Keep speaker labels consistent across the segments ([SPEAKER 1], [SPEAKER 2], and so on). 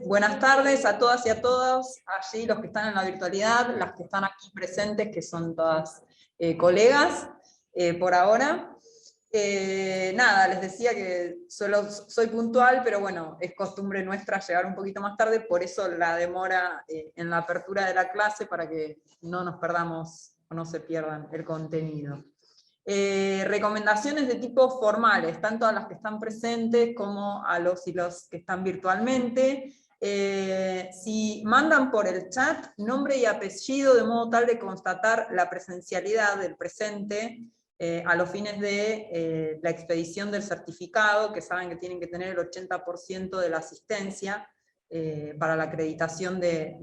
[SPEAKER 1] Buenas tardes a todas y a todos, allí los que están en la virtualidad, las que están aquí presentes, que son todas colegas por ahora. Nada, les decía que solo soy puntual, pero bueno, es costumbre nuestra llegar un poquito más tarde, por eso la demora en la apertura de la clase, para que no nos perdamos o no se pierdan el contenido. Recomendaciones de tipo formales, tanto a las que están presentes como a los y los que están virtualmente. Si mandan por el chat nombre y apellido de modo tal de constatar la presencialidad del presente a los fines de la expedición del certificado, que saben que tienen que tener el 80% de la asistencia para la acreditación de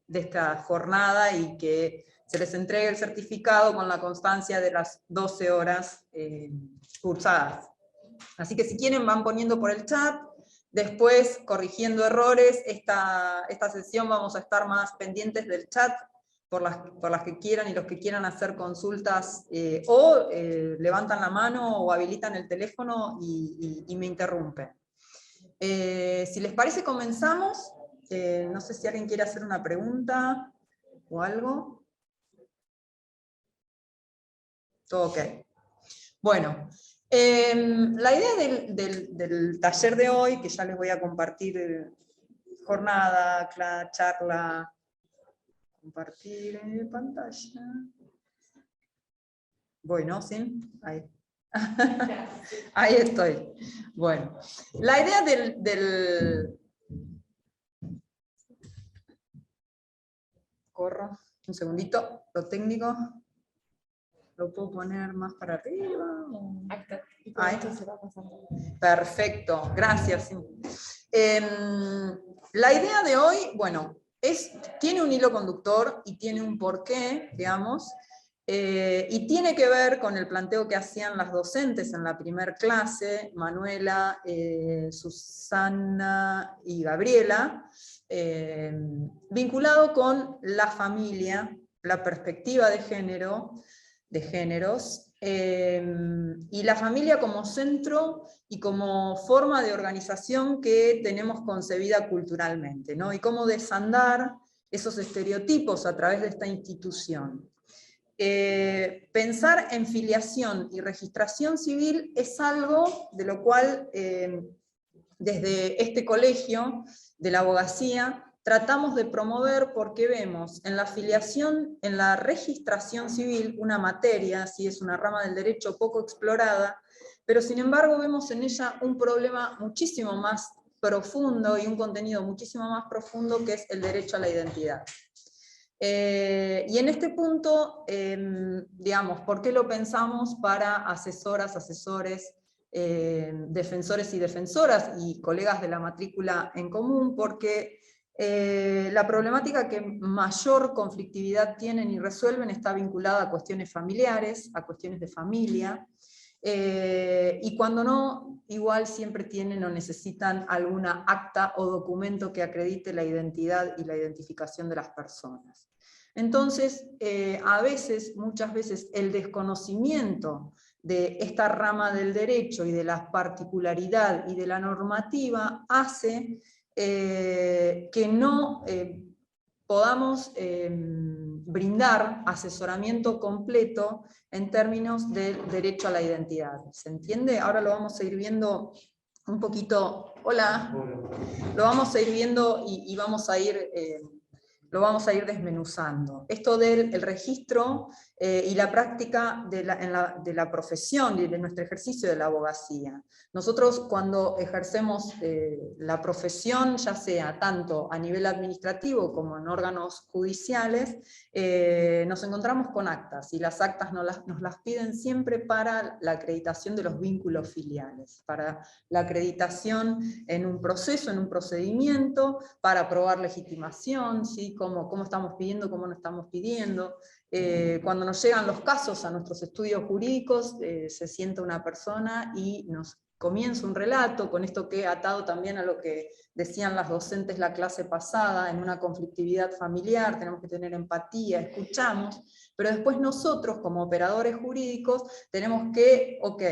[SPEAKER 1] esta jornada, y que se les entregue el certificado con la constancia de las 12 horas cursadas. Así que si quieren van poniendo por el chat, después corrigiendo errores. Esta sesión vamos a estar más pendientes del chat, por las que quieran y los que quieran hacer consultas, o levantan la mano o habilitan el teléfono y me interrumpen. Si les parece comenzamos. No sé si alguien quiere hacer una pregunta o algo. Todo ok. Bueno, la idea del taller de hoy, que ya les voy a compartir jornada, charla, compartir pantalla. Bueno, ¿sí? Ahí. Ahí estoy. Bueno, la idea Corro, un segundito, lo técnico. ¿Lo puedo poner más para arriba? Ahí se va pasando. Perfecto, gracias. La idea de hoy, bueno, tiene un hilo conductor y tiene un porqué, digamos, y tiene que ver con el planteo que hacían las docentes en la primer clase, Manuela, Susana y Gabriela, vinculado con la familia, la perspectiva de géneros, y la familia como centro y como forma de organización que tenemos concebida culturalmente, ¿no? Y cómo desandar esos estereotipos a través de esta institución. Pensar en filiación y registración civil es algo de lo cual desde este colegio de la abogacía tratamos de promover, porque vemos en la filiación, en la registración civil, una materia, sí, es una rama del derecho poco explorada, pero sin embargo vemos en ella un problema muchísimo más profundo y un contenido muchísimo más profundo, que es el derecho a la identidad. Y en este punto, digamos, ¿por qué lo pensamos para asesoras, asesores, defensores y defensoras y colegas de la matrícula en común? Porque la problemática que mayor conflictividad tienen y resuelven está vinculada a cuestiones familiares, a cuestiones de familia, y cuando no, igual siempre tienen o necesitan alguna acta o documento que acredite la identidad y la identificación de las personas. Entonces, muchas veces, el desconocimiento de esta rama del derecho y de la particularidad y de la normativa hace que no podamos brindar asesoramiento completo en términos del derecho a la identidad. ¿Se entiende? Ahora lo vamos a ir viendo un poquito. Hola. Lo vamos a ir viendo y vamos a ir... lo vamos a ir desmenuzando. Esto del registro y la práctica de la profesión y de nuestro ejercicio de la abogacía. Nosotros, cuando ejercemos la profesión, ya sea tanto a nivel administrativo como en órganos judiciales, nos encontramos con actas, y las actas nos las piden siempre para la acreditación de los vínculos filiales, para la acreditación en un proceso, en un procedimiento, para probar legitimación, ¿sí? Cómo estamos pidiendo, cómo no estamos pidiendo. Cuando nos llegan los casos a nuestros estudios jurídicos, se sienta una persona y nos comienzo un relato, con esto que he atado también a lo que decían las docentes la clase pasada, en una conflictividad familiar, tenemos que tener empatía, escuchamos, pero después nosotros, como operadores jurídicos, tenemos que, ok,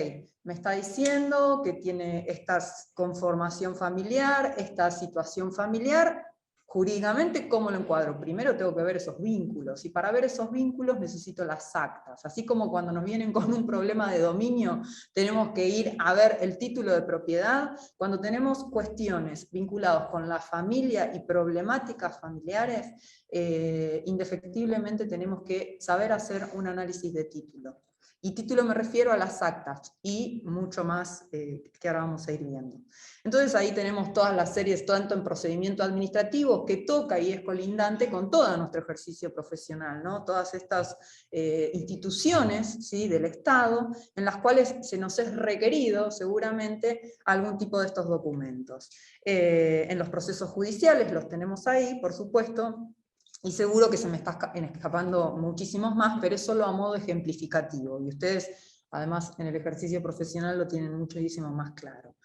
[SPEAKER 1] me está diciendo que tiene esta conformación familiar, esta situación familiar, jurídicamente, ¿cómo lo encuadro? Primero tengo que ver esos vínculos, y para ver esos vínculos necesito las actas. Así como cuando nos vienen con un problema de dominio, tenemos que ir a ver el título de propiedad, cuando tenemos cuestiones vinculadas con la familia y problemáticas familiares, indefectiblemente tenemos que saber hacer un análisis de título. Y título me refiero a las actas, y mucho más que ahora vamos a ir viendo. Entonces ahí tenemos todas las series, tanto en procedimiento administrativo, que toca y es colindante con todo nuestro ejercicio profesional, ¿no? Todas estas instituciones, ¿sí?, del Estado, en las cuales se nos es requerido seguramente algún tipo de estos documentos. En los procesos judiciales los tenemos ahí, por supuesto, y seguro que se me está escapando muchísimos más, pero es solo a modo ejemplificativo, y ustedes, además, en el ejercicio profesional lo tienen muchísimo más claro.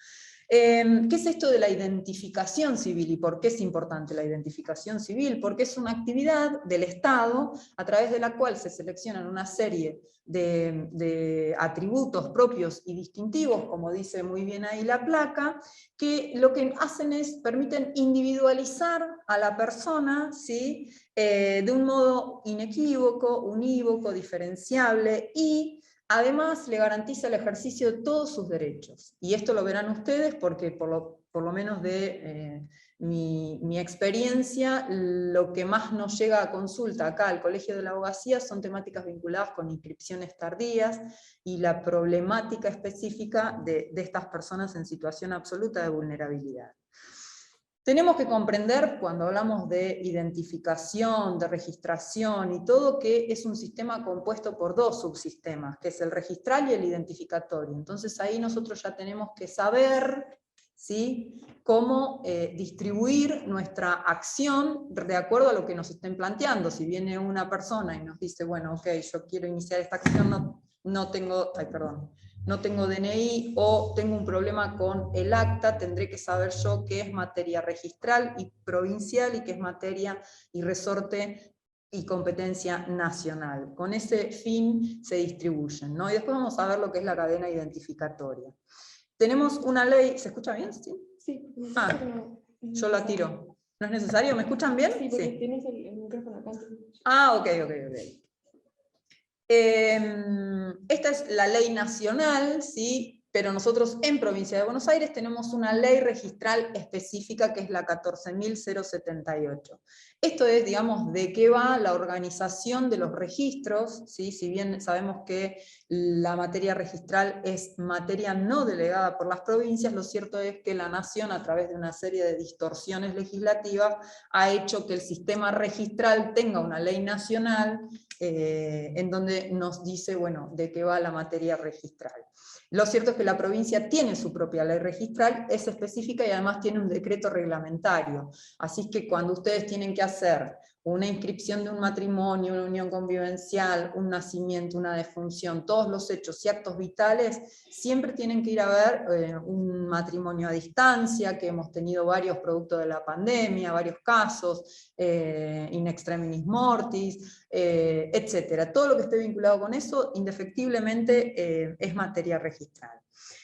[SPEAKER 1] ¿Qué es esto de la identificación civil y por qué es importante la identificación civil? Porque es una actividad del Estado a través de la cual se seleccionan una serie de atributos propios y distintivos, como dice muy bien ahí la placa, que lo que hacen es, permiten individualizar a la persona, ¿sí?, de un modo inequívoco, unívoco, diferenciable, y además le garantiza el ejercicio de todos sus derechos. Y esto lo verán ustedes porque por lo menos de mi experiencia, lo que más nos llega a consulta acá al Colegio de la Abogacía son temáticas vinculadas con inscripciones tardías y la problemática específica de estas personas en situación absoluta de vulnerabilidad. Tenemos que comprender, cuando hablamos de identificación, de registración y todo, que es un sistema compuesto por dos subsistemas, que es el registral y el identificatorio. Entonces ahí nosotros ya tenemos que saber, ¿sí?, cómo distribuir nuestra acción de acuerdo a lo que nos estén planteando. Si viene una persona y nos dice, bueno, ok, yo quiero iniciar esta acción, no tengo DNI o tengo un problema con el acta, tendré que saber yo qué es materia registral y provincial y qué es materia y resorte y competencia nacional. Con ese fin se distribuyen, ¿no? Y después vamos a ver lo que es la cadena identificatoria. Tenemos una ley, ¿se escucha bien? Sí, sí. Yo la tiro. ¿No es necesario? ¿Me escuchan bien?
[SPEAKER 2] Sí, porque tienes el micrófono acá.
[SPEAKER 1] Ok. Esta es la ley nacional, ¿sí?, pero nosotros en Provincia de Buenos Aires tenemos una ley registral específica que es la 14.078. Esto es, digamos, de qué va la organización de los registros, ¿sí? Si bien sabemos que la materia registral es materia no delegada por las provincias, lo cierto es que la Nación, a través de una serie de distorsiones legislativas, ha hecho que el sistema registral tenga una ley nacional en donde nos dice, bueno, de qué va la materia registral. Lo cierto es que la provincia tiene su propia ley registral, es específica y además tiene un decreto reglamentario. Así que cuando ustedes tienen que hacer una inscripción de un matrimonio, una unión convivencial, un nacimiento, una defunción, todos los hechos y actos vitales, siempre tienen que ir a ver un matrimonio a distancia, que hemos tenido varios producto de la pandemia, varios casos, in extremis mortis, etc. Todo lo que esté vinculado con eso, indefectiblemente es materia registral.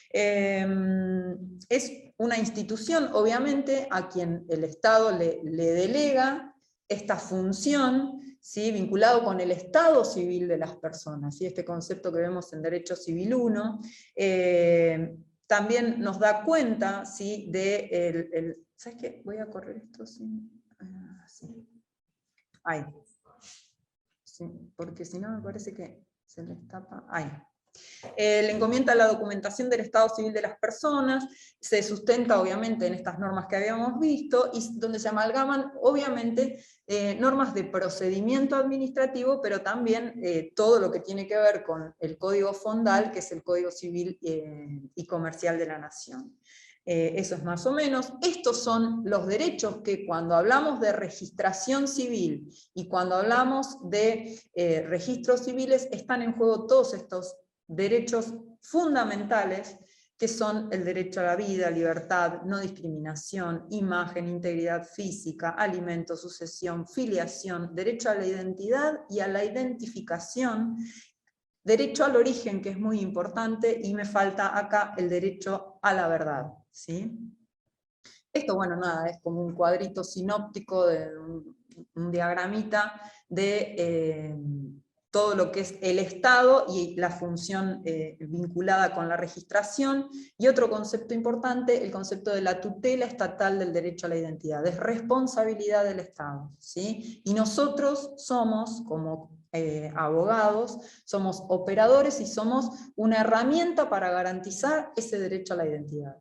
[SPEAKER 1] Es una institución, obviamente, a quien el Estado le delega esta función, ¿sí?, vinculado con el estado civil de las personas, ¿sí?, este concepto que vemos en Derecho Civil 1, también nos da cuenta, ¿sí?, de ¿sabes qué? Voy a correr esto sin... sí. Ahí. Sí, porque si no me parece que se les tapa... Ahí. Le encomienda la documentación del estado civil de las personas, se sustenta obviamente en estas normas que habíamos visto, y donde se amalgaman obviamente normas de procedimiento administrativo, pero también todo lo que tiene que ver con el Código Fondal, que es el Código Civil y Comercial de la Nación. Eso es más o menos. Estos son los derechos que cuando hablamos de registración civil y cuando hablamos de registros civiles, están en juego todos estos derechos fundamentales que son el derecho a la vida, libertad, no discriminación, imagen, integridad física, alimento, sucesión, filiación, derecho a la identidad y a la identificación, derecho al origen, que es muy importante, y me falta acá el derecho a la verdad, ¿sí? Esto, bueno, nada, es como un cuadrito sinóptico, de un diagramita de todo lo que es el Estado y la función vinculada con la registración, y otro concepto importante, el concepto de la tutela estatal del derecho a la identidad, es responsabilidad del Estado, ¿sí? Y nosotros somos, como abogados, somos operadores y somos una herramienta para garantizar ese derecho a la identidad.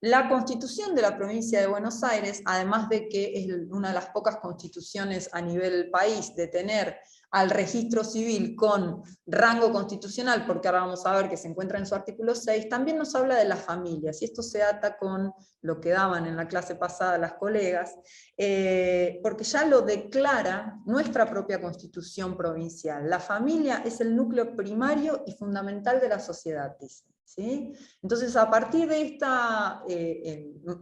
[SPEAKER 1] La Constitución de la provincia de Buenos Aires, además de que es una de las pocas constituciones a nivel país de tener al registro civil con rango constitucional, porque ahora vamos a ver que se encuentra en su artículo 6, también nos habla de las familias, y esto se ata con lo que daban en la clase pasada las colegas, porque ya lo declara nuestra propia Constitución provincial. La familia es el núcleo primario y fundamental de la sociedad, dice. ¿Sí? Entonces, a partir de este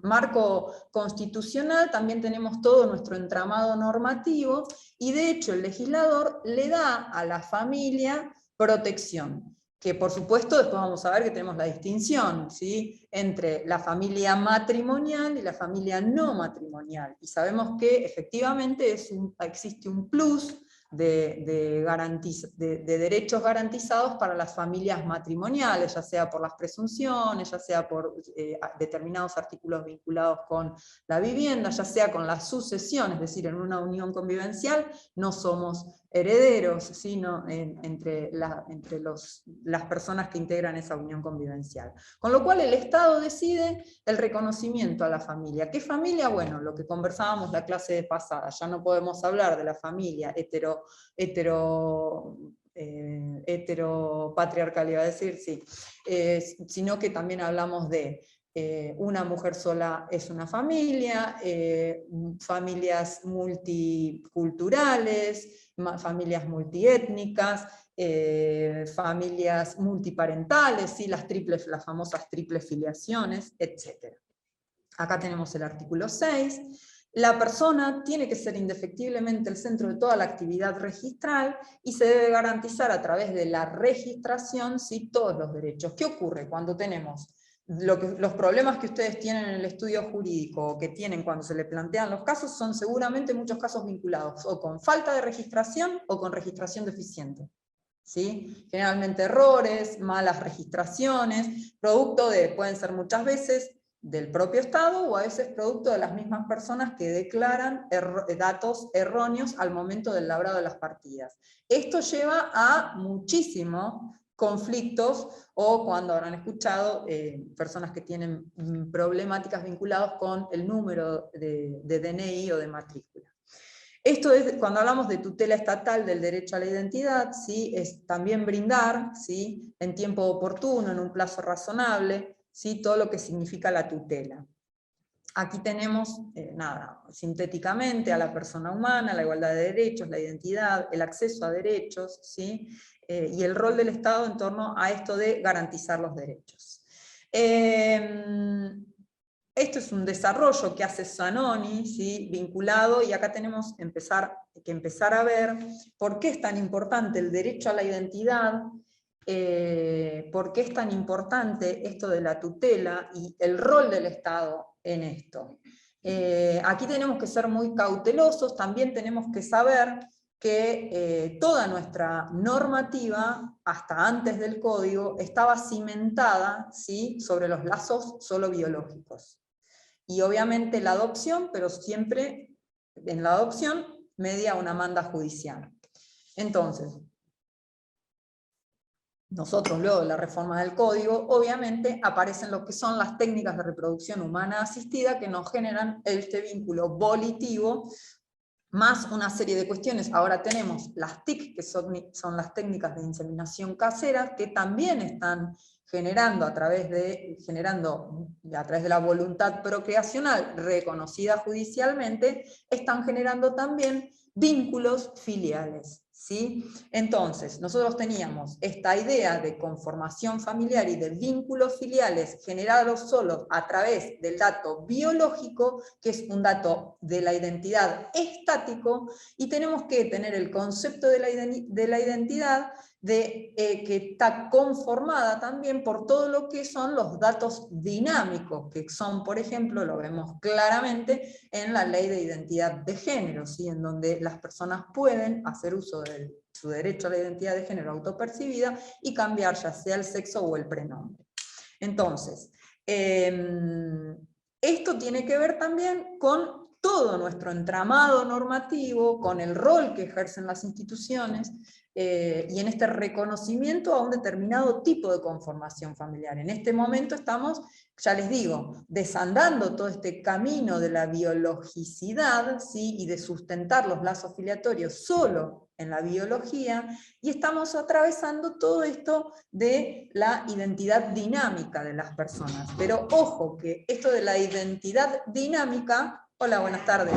[SPEAKER 1] marco constitucional, también tenemos todo nuestro entramado normativo, y de hecho el legislador le da a la familia protección, que por supuesto después vamos a ver que tenemos la distinción, ¿sí?, entre la familia matrimonial y la familia no matrimonial, y sabemos que efectivamente existe un plus de derechos garantizados para las familias matrimoniales, ya sea por las presunciones, ya sea por determinados artículos vinculados con la vivienda, ya sea con la sucesión, es decir, en una unión convivencial no somos herederos, sino entre las personas que integran esa unión convivencial. Con lo cual el Estado decide el reconocimiento a la familia. ¿Qué familia? Bueno, lo que conversábamos la clase pasada, ya no podemos hablar de la familia heteropatriarcal, iba a decir, sí, sino que también hablamos de una mujer sola es una familia, familias multiculturales, familias multiétnicas, familias multiparentales, ¿sí? Las famosas triples filiaciones, etc. Acá tenemos el artículo 6. La persona tiene que ser indefectiblemente el centro de toda la actividad registral y se debe garantizar a través de la registración, ¿sí?, todos los derechos. ¿Qué ocurre cuando tenemos los problemas que ustedes tienen en el estudio jurídico, o que tienen cuando se le plantean los casos? Son seguramente muchos casos vinculados o con falta de registración o con registración deficiente, ¿sí? Generalmente errores, malas registraciones, producto de, pueden ser muchas veces, del propio Estado, o a veces producto de las mismas personas que declaran datos erróneos al momento del labrado de las partidas. Esto lleva a muchísimos conflictos, o cuando habrán escuchado personas que tienen problemáticas vinculadas con el número de DNI o de matrícula. Esto es, cuando hablamos de tutela estatal del derecho a la identidad, ¿sí?, es también brindar, ¿sí?, en tiempo oportuno, en un plazo razonable, ¿sí?, todo lo que significa la tutela. Aquí tenemos, sintéticamente, a la persona humana, la igualdad de derechos, la identidad, el acceso a derechos, ¿sí?, y el rol del Estado en torno a esto de garantizar los derechos. Esto es un desarrollo que hace Zanoni, ¿sí?, vinculado, y acá tenemos que empezar a ver por qué es tan importante el derecho a la identidad, por qué es tan importante esto de la tutela y el rol del Estado en esto. Aquí tenemos que ser muy cautelosos, también tenemos que saber que toda nuestra normativa, hasta antes del código, estaba cimentada, ¿sí?, sobre los lazos solo biológicos. Y obviamente la adopción, pero siempre en la adopción media una manda judicial. Entonces, nosotros luego de la reforma del código, obviamente aparecen lo que son las técnicas de reproducción humana asistida, que nos generan este vínculo volitivo, más una serie de cuestiones. Ahora tenemos las TIC, que son las técnicas de inseminación casera, que también están generando a través de la voluntad procreacional reconocida judicialmente, están generando también vínculos filiales, ¿sí? Entonces, nosotros teníamos esta idea de conformación familiar y de vínculos filiales generados solo a través del dato biológico, que es un dato de la identidad estático, y tenemos que tener el concepto de la identidad que está conformada también por todo lo que son los datos dinámicos, que son, por ejemplo, lo vemos claramente en la ley de identidad de género, ¿sí? En donde las personas pueden hacer uso de su derecho a la identidad de género autopercibida y cambiar ya sea el sexo o el prenombre. Entonces, esto tiene que ver también con todo nuestro entramado normativo, con el rol que ejercen las instituciones, y en este reconocimiento a un determinado tipo de conformación familiar. En este momento estamos, ya les digo, desandando todo este camino de la biologicidad, ¿sí? Y de sustentar los lazos filiatorios solo en la biología, y estamos atravesando todo esto de la identidad dinámica de las personas. Pero ojo, que esto de la identidad dinámica, hola, buenas tardes,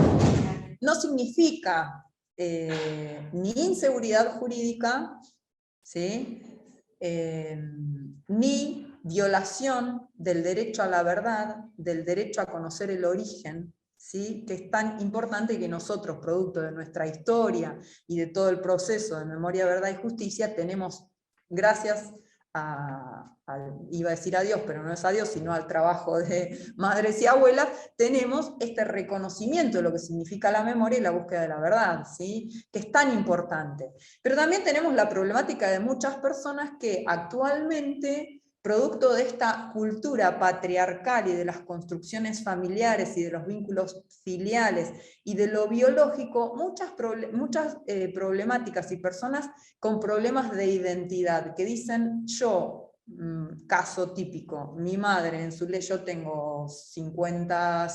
[SPEAKER 1] no significa ni inseguridad jurídica, ¿sí? Ni violación del derecho a la verdad, del derecho a conocer el origen, ¿sí? Que es tan importante que nosotros, producto de nuestra historia y de todo el proceso de memoria, verdad y justicia, tenemos, gracias iba a decir a Dios, pero no es a Dios, sino al trabajo de madres y abuelas, tenemos este reconocimiento de lo que significa la memoria y la búsqueda de la verdad, ¿sí? Que es tan importante. Pero también tenemos la problemática de muchas personas que actualmente, producto de esta cultura patriarcal y de las construcciones familiares y de los vínculos filiales y de lo biológico, muchas problemáticas y personas con problemas de identidad, que dicen, yo, caso típico, mi madre en su ley, yo tengo 50,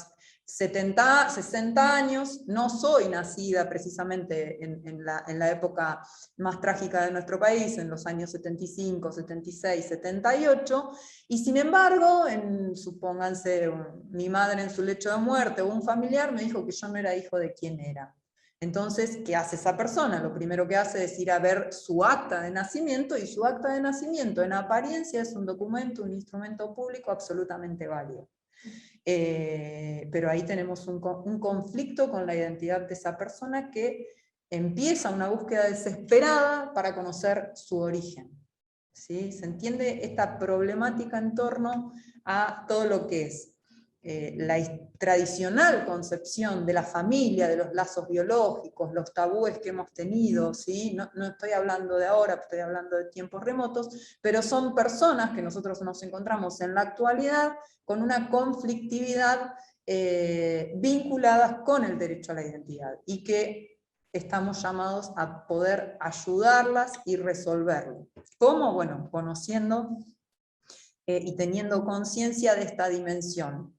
[SPEAKER 1] 70, 60 años, no soy nacida precisamente en la época más trágica de nuestro país, en los años 75, 76, 78, y sin embargo, supónganse, mi madre en su lecho de muerte o un familiar me dijo que yo no era hijo de quién era. Entonces, ¿qué hace esa persona? Lo primero que hace es ir a ver su acta de nacimiento, y su acta de nacimiento en apariencia es un documento, un instrumento público absolutamente válido. Pero ahí tenemos un conflicto con la identidad de esa persona, que empieza una búsqueda desesperada para conocer su origen. ¿Sí? ¿Se entiende esta problemática en torno a todo lo que es la tradicional concepción de la familia, de los lazos biológicos, los tabúes que hemos tenido, ¿sí? No estoy hablando de ahora, estoy hablando de tiempos remotos, pero son personas que nosotros nos encontramos en la actualidad con una conflictividad vinculadas con el derecho a la identidad, y que estamos llamados a poder ayudarlas y resolverlo. ¿Cómo? Bueno, conociendo y teniendo conciencia de esta dimensión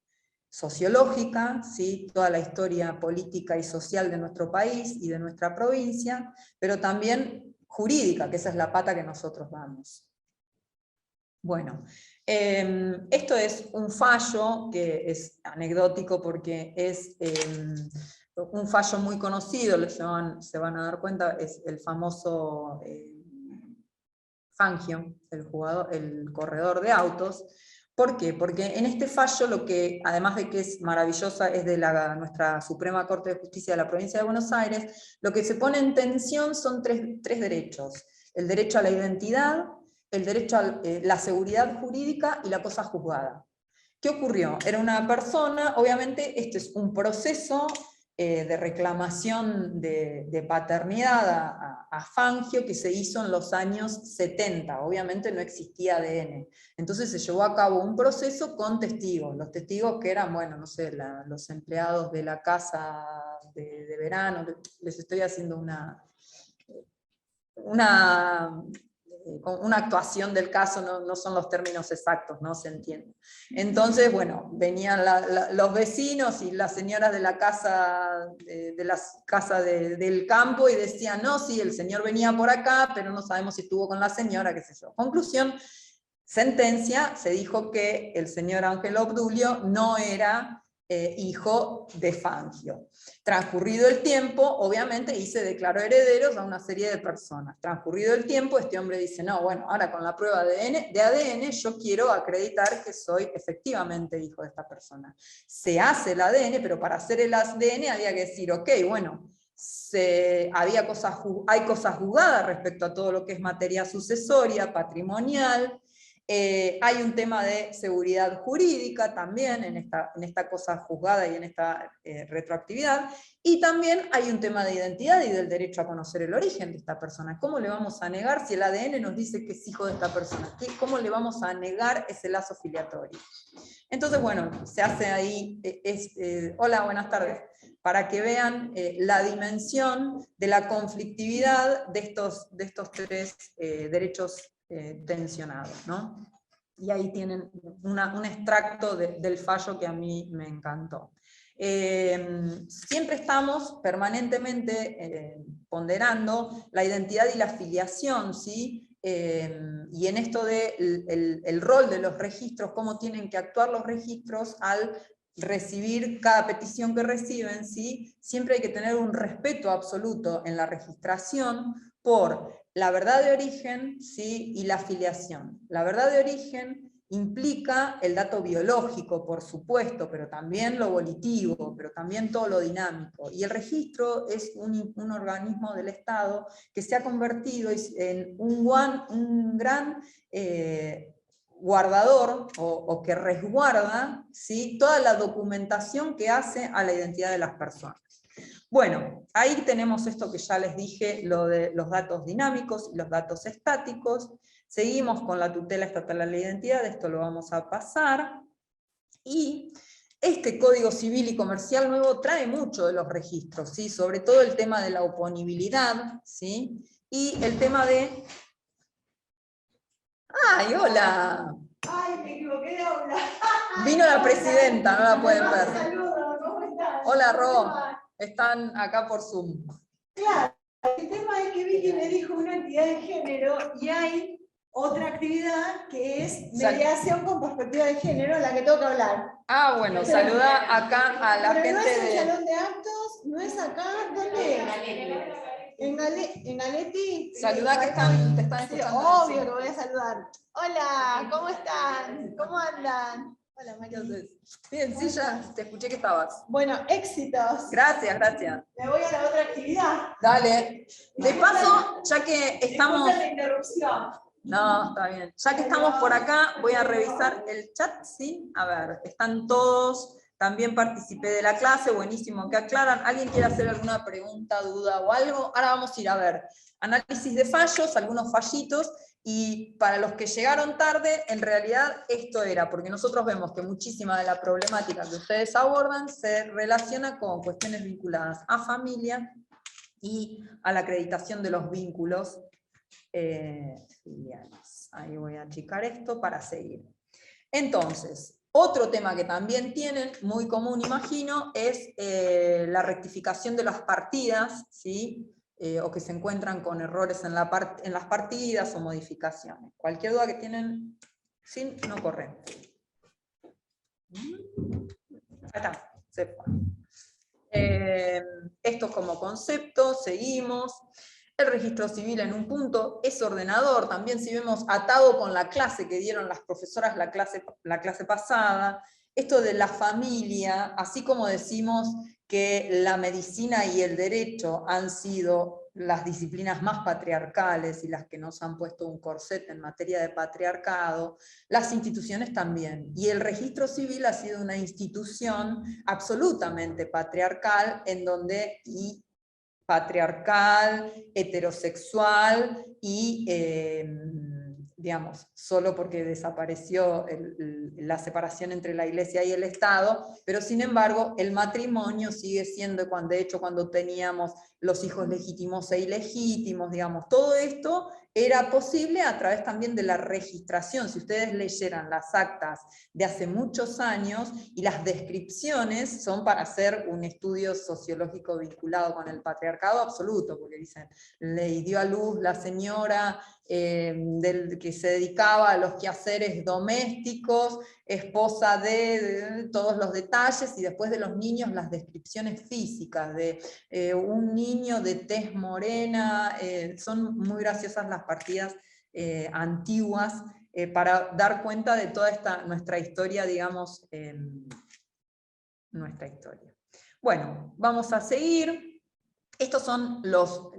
[SPEAKER 1] sociológica, ¿sí? Toda la historia política y social de nuestro país y de nuestra provincia, pero también jurídica, que esa es la pata que nosotros damos. Bueno, esto es un fallo que es anecdótico porque es un fallo muy conocido, se van a dar cuenta, es el famoso Fangio, el corredor de autos. ¿Por qué? Porque en este fallo, lo que, además de que es maravillosa, es de nuestra Suprema Corte de Justicia de la Provincia de Buenos Aires, lo que se pone en tensión son tres derechos: el derecho a la identidad, el derecho a la seguridad jurídica y la cosa juzgada. ¿Qué ocurrió? Era una persona, obviamente este es un proceso de reclamación de paternidad a Fangio, que se hizo en los años 70, obviamente no existía ADN. Entonces se llevó a cabo un proceso con testigos, los testigos que eran, bueno, no sé, los empleados de la casa de verano, les estoy haciendo una actuación del caso, no son los términos exactos, no se entiende. Entonces, bueno, venían los vecinos y las señoras de la casa, del campo, y decían, no, sí, el señor venía por acá, pero no sabemos si estuvo con la señora, qué sé yo. Conclusión, sentencia, se dijo que el señor Ángel Obdulio no era hijo de Fangio. Transcurrido el tiempo, obviamente, y se declaró herederos a una serie de personas. Transcurrido el tiempo, este hombre dice, no, bueno, ahora con la prueba de ADN yo quiero acreditar que soy efectivamente hijo de esta persona. Se hace el ADN, pero para hacer el ADN había que decir, ok, bueno, hay cosas juzgadas respecto a todo lo que es materia sucesoria, patrimonial. Hay un tema de seguridad jurídica también en esta cosa juzgada y en esta retroactividad, y también hay un tema de identidad y del derecho a conocer el origen de esta persona. ¿Cómo le vamos a negar si el ADN nos dice que es hijo de esta persona? ¿Cómo le vamos a negar ese lazo filiatorio? Entonces, bueno, se hace ahí, hola, buenas tardes, para que vean la dimensión de la conflictividad de estos tres derechos tensionados, ¿no? Y ahí tienen un extracto del fallo que a mí me encantó. Siempre estamos permanentemente ponderando la identidad y la filiación, ¿sí? Y en esto del rol de los registros, cómo tienen que actuar los registros al recibir cada petición que reciben, ¿sí? Siempre hay que tener un respeto absoluto en la registración por la verdad de origen, ¿sí? Y la filiación. La verdad de origen implica el dato biológico, por supuesto, pero también lo volitivo, pero también todo lo dinámico. Y el registro es un organismo del Estado que se ha convertido en un gran guardador o que resguarda, ¿sí? Toda la documentación que hace a la identidad de las personas. Bueno, ahí tenemos esto que ya les dije, lo de los datos dinámicos y los datos estáticos. Seguimos con la tutela estatal a la identidad, esto lo vamos a pasar. Y este Código Civil y Comercial nuevo trae mucho de los registros, ¿sí? Sobre todo el tema de la oponibilidad, ¿sí? Y el tema de... ¡Ay, hola!
[SPEAKER 3] ¡Ay, me equivoqué de hablar!
[SPEAKER 1] Vino la presidenta, no la pueden ver.
[SPEAKER 3] Saludos, ¿cómo están?
[SPEAKER 1] Hola, Ro. Están acá por Zoom.
[SPEAKER 3] Claro, el tema es que Vicky me dijo una entidad de género y hay otra actividad que es mediación con perspectiva de género, la que tengo que hablar.
[SPEAKER 1] Ah, bueno, saluda acá a la
[SPEAKER 3] Pero
[SPEAKER 1] gente
[SPEAKER 3] no es en
[SPEAKER 1] de...
[SPEAKER 3] Salón de Actos, no es acá, ¿dónde es? ¿En Galeti?
[SPEAKER 1] Saluda que te están
[SPEAKER 3] Sí,
[SPEAKER 1] escuchando.
[SPEAKER 3] obvio que voy a saludar. Hola, ¿cómo están? ¿Cómo andan? Hola, María.
[SPEAKER 1] Bien, sí, ya te escuché que estabas.
[SPEAKER 3] Bueno, éxitos.
[SPEAKER 1] Gracias, gracias.
[SPEAKER 3] Me voy a la otra actividad.
[SPEAKER 1] Dale. De paso, ya que estamos...
[SPEAKER 3] Disculpen la interrupción.
[SPEAKER 1] No, está bien. Ya que estamos por acá, voy a revisar el chat, ¿sí? A ver, están todos, también participé de la clase, buenísimo que aclaran. ¿Alguien quiere hacer alguna pregunta, duda o algo? Ahora vamos a ir a ver análisis de fallos, algunos fallitos, y para los que llegaron tarde, en realidad esto era, porque nosotros vemos que muchísima de la problemática que ustedes abordan se relaciona con cuestiones vinculadas a familia y a la acreditación de los vínculos filiales. Ahí voy a achicar esto para seguir. Entonces, otro tema que también tienen, muy común imagino, es la rectificación de las partidas, ¿sí? O que se encuentran con errores en las partidas o modificaciones. Cualquier duda que tienen, sin no corren. Ahí está, se fue. Esto como concepto, seguimos. El registro civil en un punto es ordenador, también si vemos atado con la clase que dieron las profesoras la clase pasada, esto de la familia, así como decimos que la medicina y el derecho han sido las disciplinas más patriarcales y las que nos han puesto un corset en materia de patriarcado, las instituciones también. Y el registro civil ha sido una institución absolutamente patriarcal en donde patriarcal, heterosexual y, digamos, solo porque desapareció la separación entre la Iglesia y el Estado, pero sin embargo el matrimonio sigue siendo, de hecho cuando teníamos los hijos legítimos e ilegítimos, digamos, todo esto era posible a través también de la registración. Si ustedes leyeran las actas de hace muchos años, y las descripciones son para hacer un estudio sociológico vinculado con el patriarcado absoluto, porque dicen, le dio a luz la señora que se dedicaba a los quehaceres domésticos, esposa de todos los detalles, y después de los niños las descripciones físicas, de un niño de tez morena, son muy graciosas las partidas antiguas, para dar cuenta de toda nuestra historia, digamos, nuestra historia. Bueno, vamos a seguir. Estos son los...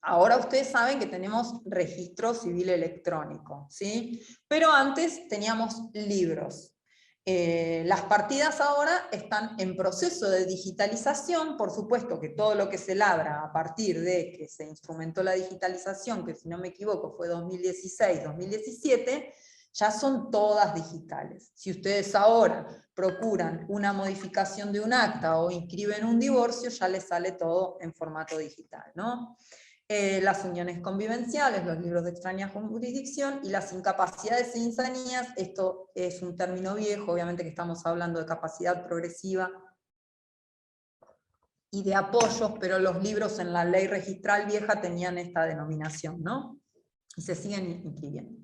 [SPEAKER 1] Ahora ustedes saben que tenemos registro civil electrónico, ¿sí? Pero antes teníamos libros. Las partidas ahora están en proceso de digitalización. Por supuesto que todo lo que se labra a partir de que se instrumentó la digitalización, que si no me equivoco fue 2016-2017, ya son todas digitales. Si ustedes ahora procuran una modificación de un acta o inscriben un divorcio, ya les sale todo en formato digital, ¿no? Las uniones convivenciales, los libros de extraña jurisdicción, y las incapacidades e insanías. Esto es un término viejo, obviamente que estamos hablando de capacidad progresiva y de apoyos, pero los libros en la ley registral vieja tenían esta denominación, ¿no? Y se siguen inscribiendo.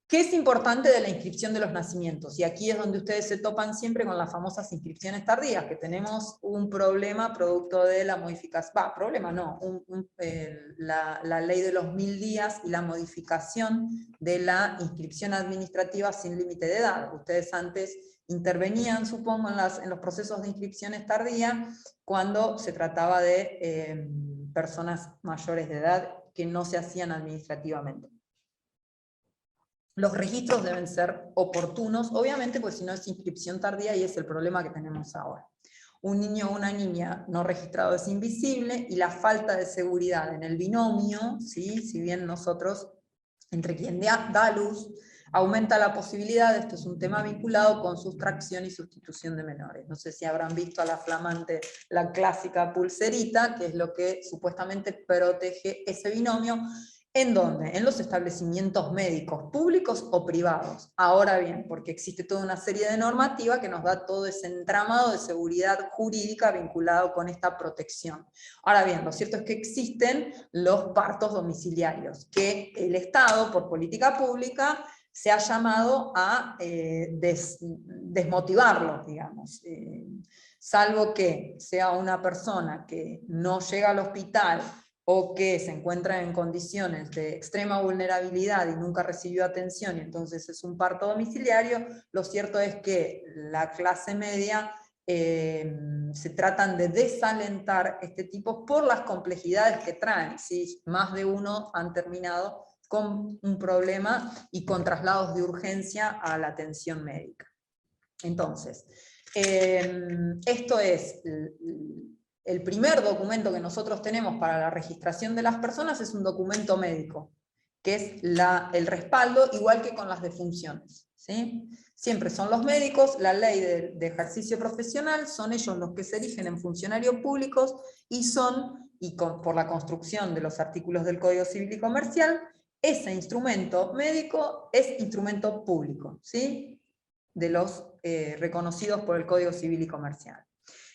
[SPEAKER 1] ¿Qué es importante de la inscripción de los nacimientos? Y aquí es donde ustedes se topan siempre con las famosas inscripciones tardías, que tenemos un problema producto de la modificación, problema no, la ley de los 1000 días y la modificación de la inscripción administrativa sin límite de edad. Ustedes antes intervenían, supongo, en los procesos de inscripciones tardías cuando se trataba de personas mayores de edad que no se hacían administrativamente. Los registros deben ser oportunos, obviamente, pues si no es inscripción tardía, y es el problema que tenemos ahora. Un niño o una niña no registrado es invisible, y la falta de seguridad en el binomio, ¿sí? Si bien nosotros, entre quien da luz, aumenta la posibilidad, esto es un tema vinculado con sustracción y sustitución de menores. No sé si habrán visto a la flamante, la clásica pulserita, que es lo que supuestamente protege ese binomio. ¿En dónde? En los establecimientos médicos, públicos o privados. Ahora bien, porque existe toda una serie de normativas que nos da todo ese entramado de seguridad jurídica vinculado con esta protección. Ahora bien, lo cierto es que existen los partos domiciliarios, que el Estado, por política pública, se ha llamado a desmotivarlos, digamos. Salvo que sea una persona que no llega al hospital, o que se encuentra en condiciones de extrema vulnerabilidad y nunca recibió atención, y entonces es un parto domiciliario, lo cierto es que la clase media se tratan de desalentar este tipo por las complejidades que traen. ¿Sí? Más de uno han terminado con un problema y con traslados de urgencia a la atención médica. Entonces, esto es... El primer documento que nosotros tenemos para la registración de las personas es un documento médico, que es el respaldo, igual que con las defunciones, ¿sí? Siempre son los médicos, la ley de ejercicio profesional, son ellos los que se erigen en funcionarios públicos por la construcción de los artículos del Código Civil y Comercial, ese instrumento médico es instrumento público, ¿sí? De los reconocidos por el Código Civil y Comercial.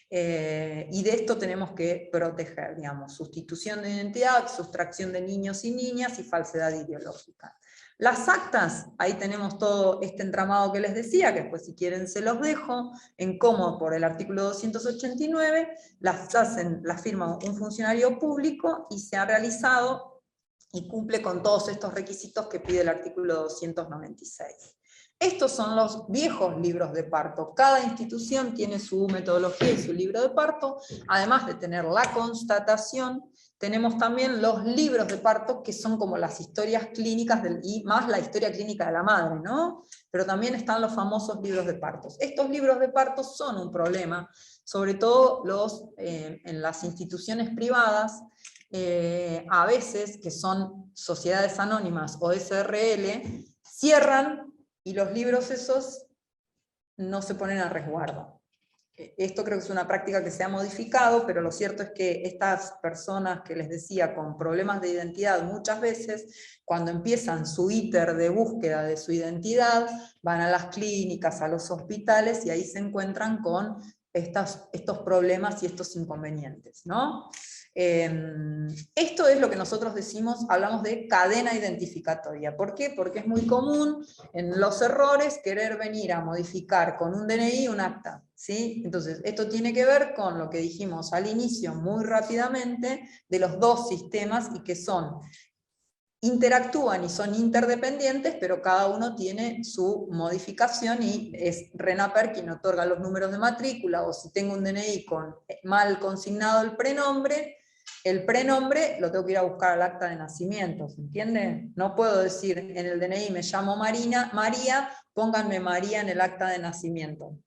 [SPEAKER 1] Y de esto tenemos que proteger, digamos, sustitución de identidad, sustracción de niños y niñas y falsedad ideológica. Las actas, ahí tenemos todo este entramado que les decía, que después si quieren se los dejo, en cómo por el artículo 289 las firma un funcionario público y se ha realizado y cumple con todos estos requisitos que pide el artículo 296. Estos son los viejos libros de parto. Cada institución tiene su metodología y su libro de parto. Además de tener la constatación, tenemos también los libros de parto, que son como las historias clínicas, y más la historia clínica de la madre, ¿no? Pero también están los famosos libros de partos. Estos libros de parto son un problema, sobre todo en las instituciones privadas, a veces, que son sociedades anónimas o SRL, cierran, y los libros esos no se ponen a resguardo. esto creo que es una práctica que se ha modificado, pero lo cierto es que estas personas que les decía con problemas de identidad muchas veces, cuando empiezan su íter de búsqueda de su identidad, van a las clínicas, a los hospitales, y ahí se encuentran con estos problemas y estos inconvenientes, ¿no? Esto es lo que nosotros decimos, hablamos de cadena identificatoria. ¿Por qué? Porque es muy común en los errores querer venir a modificar con un DNI un acta, ¿sí? Entonces, esto tiene que ver con lo que dijimos al inicio muy rápidamente, de los dos sistemas, y que interactúan y son interdependientes, pero cada uno tiene su modificación, y es RENAPER quien otorga los números de matrícula, o si tengo un DNI con mal consignado el prenombre lo tengo que ir a buscar al acta de nacimiento, ¿se entiende? No puedo decir en el DNI me llamo María, pónganme María en el acta de nacimiento.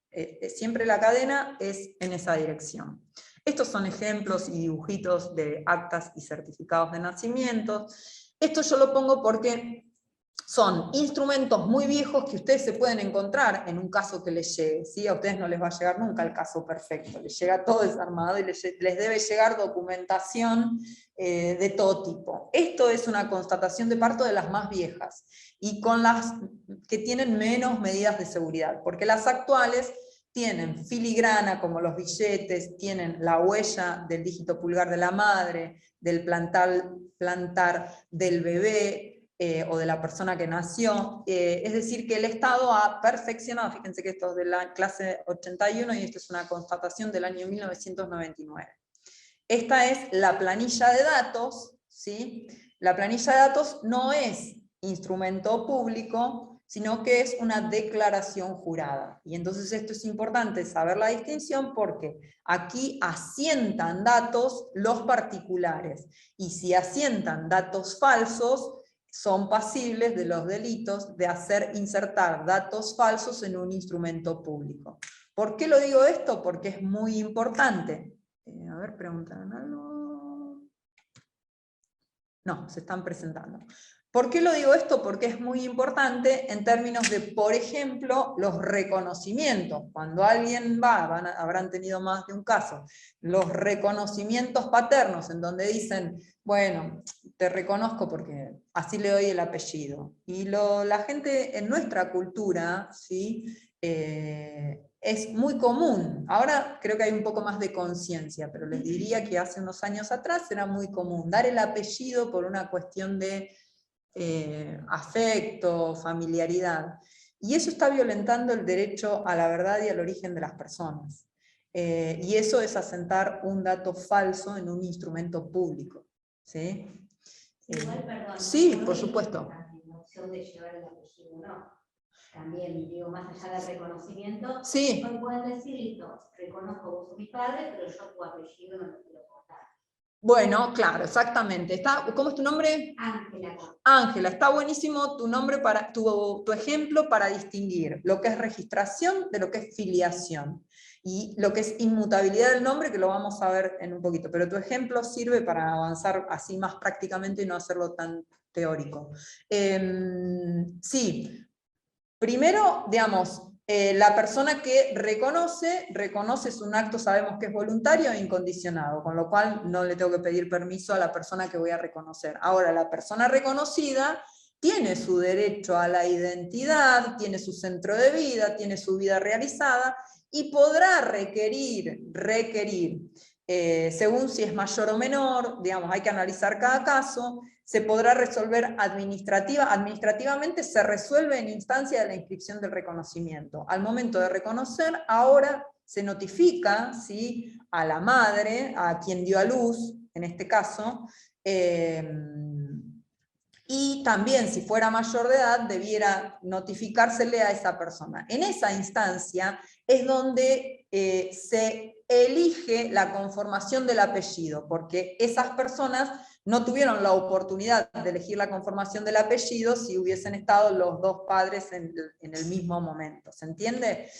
[SPEAKER 1] Siempre la cadena es en esa dirección. Estos son ejemplos y dibujitos de actas y certificados de nacimiento. Esto yo lo pongo porque son instrumentos muy viejos que ustedes se pueden encontrar en un caso que les llegue, ¿sí? A ustedes no les va a llegar nunca el caso perfecto, les llega todo desarmado y les debe llegar documentación de todo tipo. Esto es una constatación de parto de las más viejas, y con las que tienen menos medidas de seguridad, porque las actuales tienen filigrana como los billetes, tienen la huella del dígito pulgar de la madre, del plantar del bebé, o de la persona que nació, es decir, que el Estado ha perfeccionado, fíjense que esto es de la clase 81 y esto es una constatación del año 1999. Esta es la planilla de datos, ¿sí? La planilla de datos no es instrumento público, sino que es una declaración jurada. Y entonces esto es importante saber la distinción, porque aquí asientan datos los particulares, y si asientan datos falsos, son pasibles de los delitos de insertar datos falsos en un instrumento público. ¿Por qué lo digo esto? Porque es muy importante. A ver, ¿preguntan algo? No, se están presentando. ¿Por qué lo digo esto? Porque es muy importante en términos de, por ejemplo, los reconocimientos. Cuando alguien habrán tenido más de un caso, los reconocimientos paternos, en donde dicen, bueno, te reconozco porque así le doy el apellido. Y la gente en nuestra cultura, ¿sí? Es muy común. Ahora creo que hay un poco más de conciencia, pero les diría que hace unos años atrás era muy común dar el apellido por una cuestión de afecto, familiaridad. Y eso está violentando el derecho a la verdad y al origen de las personas. Y eso es asentar un dato falso en un instrumento público, ¿sí?
[SPEAKER 4] Igual, perdón,
[SPEAKER 1] sí, por supuesto.
[SPEAKER 4] La opción de llevar el apellido, ¿no? También, digo, más allá del reconocimiento,
[SPEAKER 1] Sí.
[SPEAKER 4] hoy pueden decir, listo, reconozco vos sos mi padre, pero yo tu apellido no lo quiero cortar.
[SPEAKER 1] Bueno, claro, exactamente. ¿Cómo es tu nombre?
[SPEAKER 4] Ángela.
[SPEAKER 1] Ángela, está buenísimo tu nombre, tu ejemplo para distinguir lo que es registración de lo que es filiación, y lo que es inmutabilidad del nombre, que lo vamos a ver en un poquito, pero tu ejemplo sirve para avanzar así más prácticamente y no hacerlo tan teórico. Sí, primero, digamos, la persona que reconoce es un acto, sabemos que es voluntario e incondicionado, con lo cual no le tengo que pedir permiso a la persona que voy a reconocer. Ahora, la persona reconocida tiene su derecho a la identidad, tiene su centro de vida, tiene su vida realizada, y podrá requerir, según si es mayor o menor, digamos, hay que analizar cada caso, se podrá resolver administrativamente se resuelve en instancia de la inscripción del reconocimiento. Al momento de reconocer, ahora se notifica, ¿sí?, a la madre, a quien dio a luz, en este caso, y también, si fuera mayor de edad, debiera notificársele a esa persona. En esa instancia es donde se elige la conformación del apellido, porque esas personas no tuvieron la oportunidad de elegir la conformación del apellido si hubiesen estado los dos padres en el mismo momento. ¿Se entiende?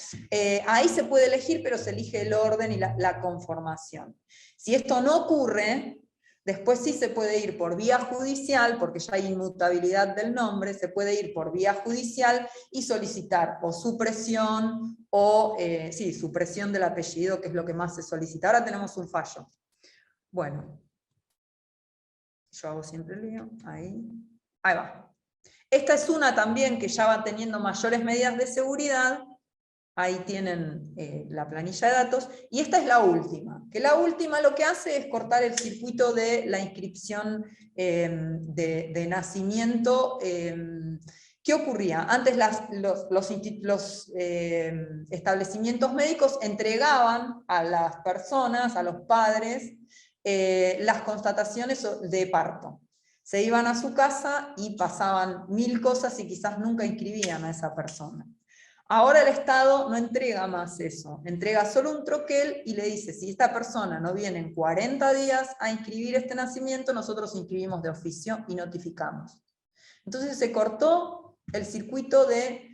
[SPEAKER 1] Ahí se puede elegir, pero se elige el orden y la conformación. Si esto no ocurre, Después sí se puede ir por vía judicial, porque ya hay inmutabilidad del nombre, se puede ir por vía judicial y solicitar o supresión o, sí, supresión del apellido, que es lo que más se solicita. Ahora tenemos un fallo. Bueno, yo hago siempre el lío, ahí va. Esta es una también que ya va teniendo mayores medidas de seguridad. Ahí tienen la planilla de datos. Y esta es la última, que la última lo que hace es cortar el circuito de la inscripción de nacimiento. ¿Qué ocurría? Antes los establecimientos médicos entregaban a las personas, a los padres, las constataciones de parto. Se iban a su casa y pasaban 1000 cosas y quizás nunca inscribían a esa persona. Ahora el Estado no entrega más eso, entrega solo un troquel y le dice, si esta persona no viene en 40 días a inscribir este nacimiento, nosotros inscribimos de oficio y notificamos. Entonces se cortó el circuito de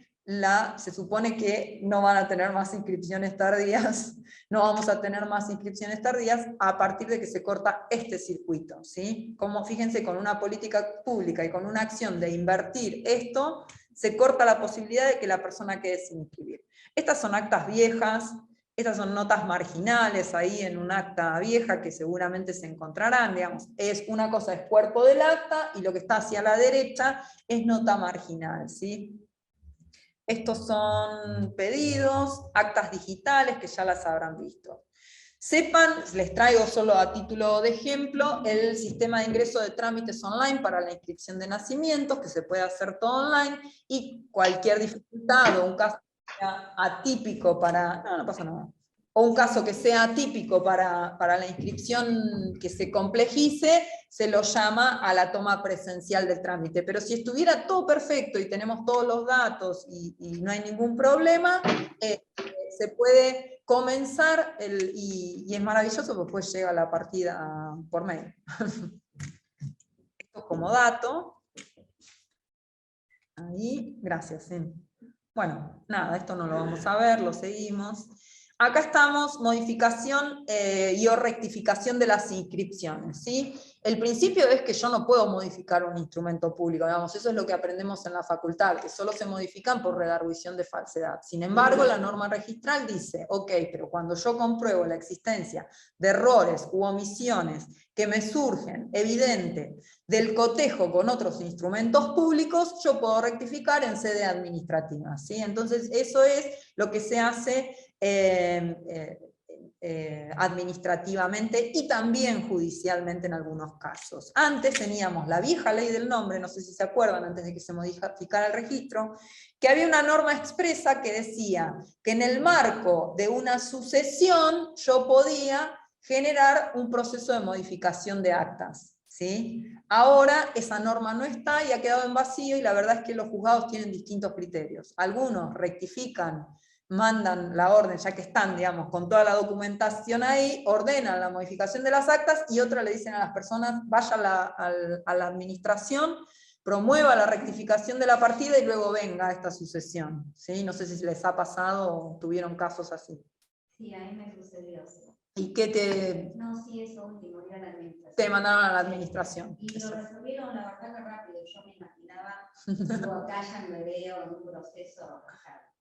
[SPEAKER 1] se supone que no van a tener más inscripciones tardías, no vamos a tener más inscripciones tardías a partir de que se corta este circuito, ¿sí? Como fíjense, con una política pública y con una acción de invertir esto, se corta la posibilidad de que la persona quede sin inscribir. Estas son actas viejas, estas son notas marginales ahí en un acta vieja que seguramente se encontrarán, digamos, una cosa es cuerpo del acta y lo que está hacia la derecha es nota marginal, ¿sí? Estos son pedidos, actas digitales que ya las habrán visto. Sepan, les traigo solo a título de ejemplo, el sistema de ingreso de trámites online para la inscripción de nacimientos, que se puede hacer todo online, y cualquier dificultad o un caso que sea atípico para... No pasa nada. O un caso que sea atípico para la inscripción que se complejice, se lo llama a la toma presencial del trámite. Pero si estuviera todo perfecto y tenemos todos los datos y no hay ningún problema, se puede comenzar y es maravilloso porque después llega la partida por mail. Esto como dato. Ahí, gracias. Bueno, nada, esto no lo vamos a ver, lo seguimos. Acá estamos, modificación y o rectificación de las inscripciones, ¿sí? El principio es que yo no puedo modificar un instrumento público, digamos, eso es lo que aprendemos en la facultad, que solo se modifican por redarguición de falsedad. Sin embargo, la norma registral dice, ok, pero cuando yo compruebo la existencia de errores u omisiones que me surgen evidente del cotejo con otros instrumentos públicos, yo puedo rectificar en sede administrativa, ¿sí? Entonces, eso es lo que se hace administrativamente y también judicialmente en algunos casos. Antes teníamos la vieja ley del nombre, no sé si se acuerdan, antes de que se modificara el registro, que había una norma expresa que decía que en el marco de una sucesión yo podía generar un proceso de modificación de actas, ¿sí? Ahora esa norma no está y ha quedado en vacío, y la verdad es que los juzgados tienen distintos criterios. Algunos rectifican, mandan la orden, ya que están, digamos, con toda la documentación ahí, ordenan la modificación de las actas, y otros le dicen a las personas, vaya a la administración, promueva la rectificación de la partida y luego venga esta sucesión, ¿sí? No sé si les ha pasado o tuvieron casos así.
[SPEAKER 4] Sí, a mí me sucedió. Sí.
[SPEAKER 1] ¿Y qué te...?
[SPEAKER 4] No, sí, eso último, ir a la administración.
[SPEAKER 1] Te mandaron a la administración.
[SPEAKER 4] Y lo resolvieron, la verdad, que rápido. Yo me imaginaba, acá ya me veo en un proceso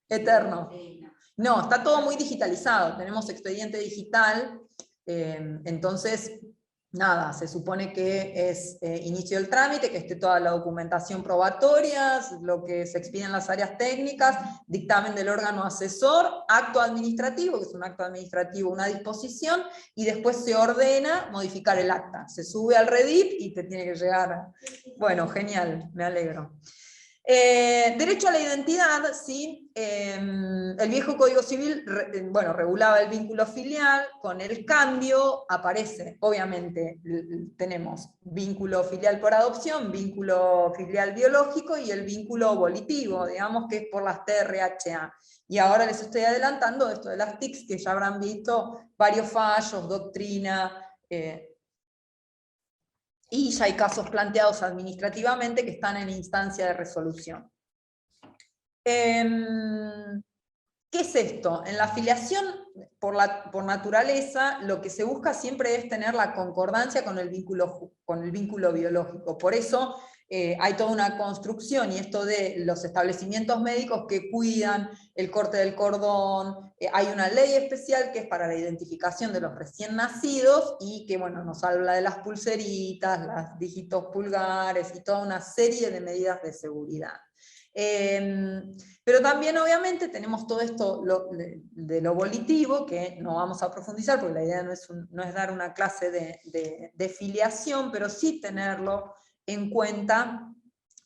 [SPEAKER 1] eterno.
[SPEAKER 4] Sí,
[SPEAKER 1] no, está todo muy digitalizado. Tenemos expediente digital, entonces, nada, se supone que es inicio del trámite, que esté toda la documentación probatoria, lo que se expide en las áreas técnicas, dictamen del órgano asesor, acto administrativo, que es un acto administrativo, una disposición, y después se ordena modificar el acta. Se sube al Redip y te tiene que llegar. Bueno, genial, me alegro. Derecho a la identidad, ¿sí? El viejo Código Civil regulaba el vínculo filial. Con el cambio aparece, obviamente, tenemos vínculo filial por adopción, vínculo filial biológico y el vínculo volitivo, digamos que es por las TRHA. Y ahora les estoy adelantando esto de las TICs, que ya habrán visto varios fallos, doctrina, y ya hay casos planteados administrativamente que están en instancia de resolución. ¿Qué es esto? En la filiación, por naturaleza, lo que se busca siempre es tener la concordancia con el vínculo biológico. Por eso hay toda una construcción, y esto de los establecimientos médicos que cuidan el corte del cordón, hay una ley especial que es para la identificación de los recién nacidos, y que bueno, nos habla de las pulseritas, los dígitos pulgares, y toda una serie de medidas de seguridad. Pero también obviamente tenemos todo esto de lo volitivo, que no vamos a profundizar, porque la idea no es dar una clase de filiación, pero sí tenerlo en cuenta,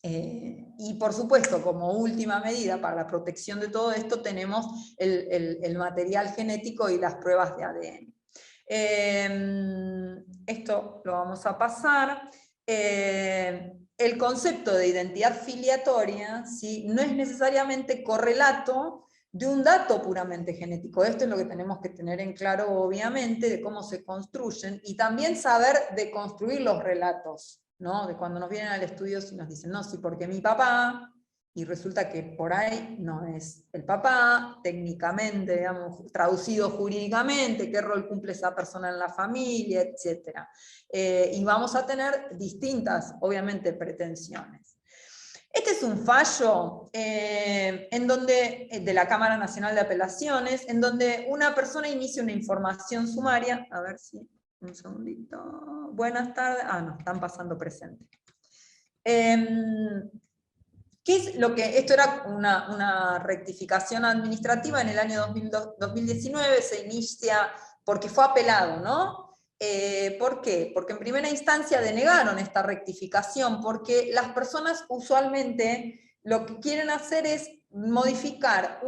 [SPEAKER 1] y por supuesto, como última medida para la protección de todo esto, tenemos el material genético y las pruebas de ADN. Esto lo vamos a pasar. El concepto de identidad filiatoria, ¿sí?, no es necesariamente correlato de un dato puramente genético. Esto es lo que tenemos que tener en claro, obviamente, de cómo se construyen, y también saber de construir los relatos, ¿no? De cuando nos vienen al estudio y nos dicen, no, sí, porque mi papá, y resulta que por ahí no es el papá, técnicamente, digamos, traducido jurídicamente, qué rol cumple esa persona en la familia, etc. Y vamos a tener distintas, obviamente, pretensiones. Este es un fallo de la Cámara Nacional de Apelaciones, en donde una persona inicia una información sumaria. A ver si, un segundito. Buenas tardes. No, están pasando presente. ¿Qué es lo que? Esto era una rectificación administrativa en el año 2019, se inicia porque fue apelado, ¿no? ¿Por qué? Porque en primera instancia denegaron esta rectificación, porque las personas usualmente lo que quieren hacer es modificar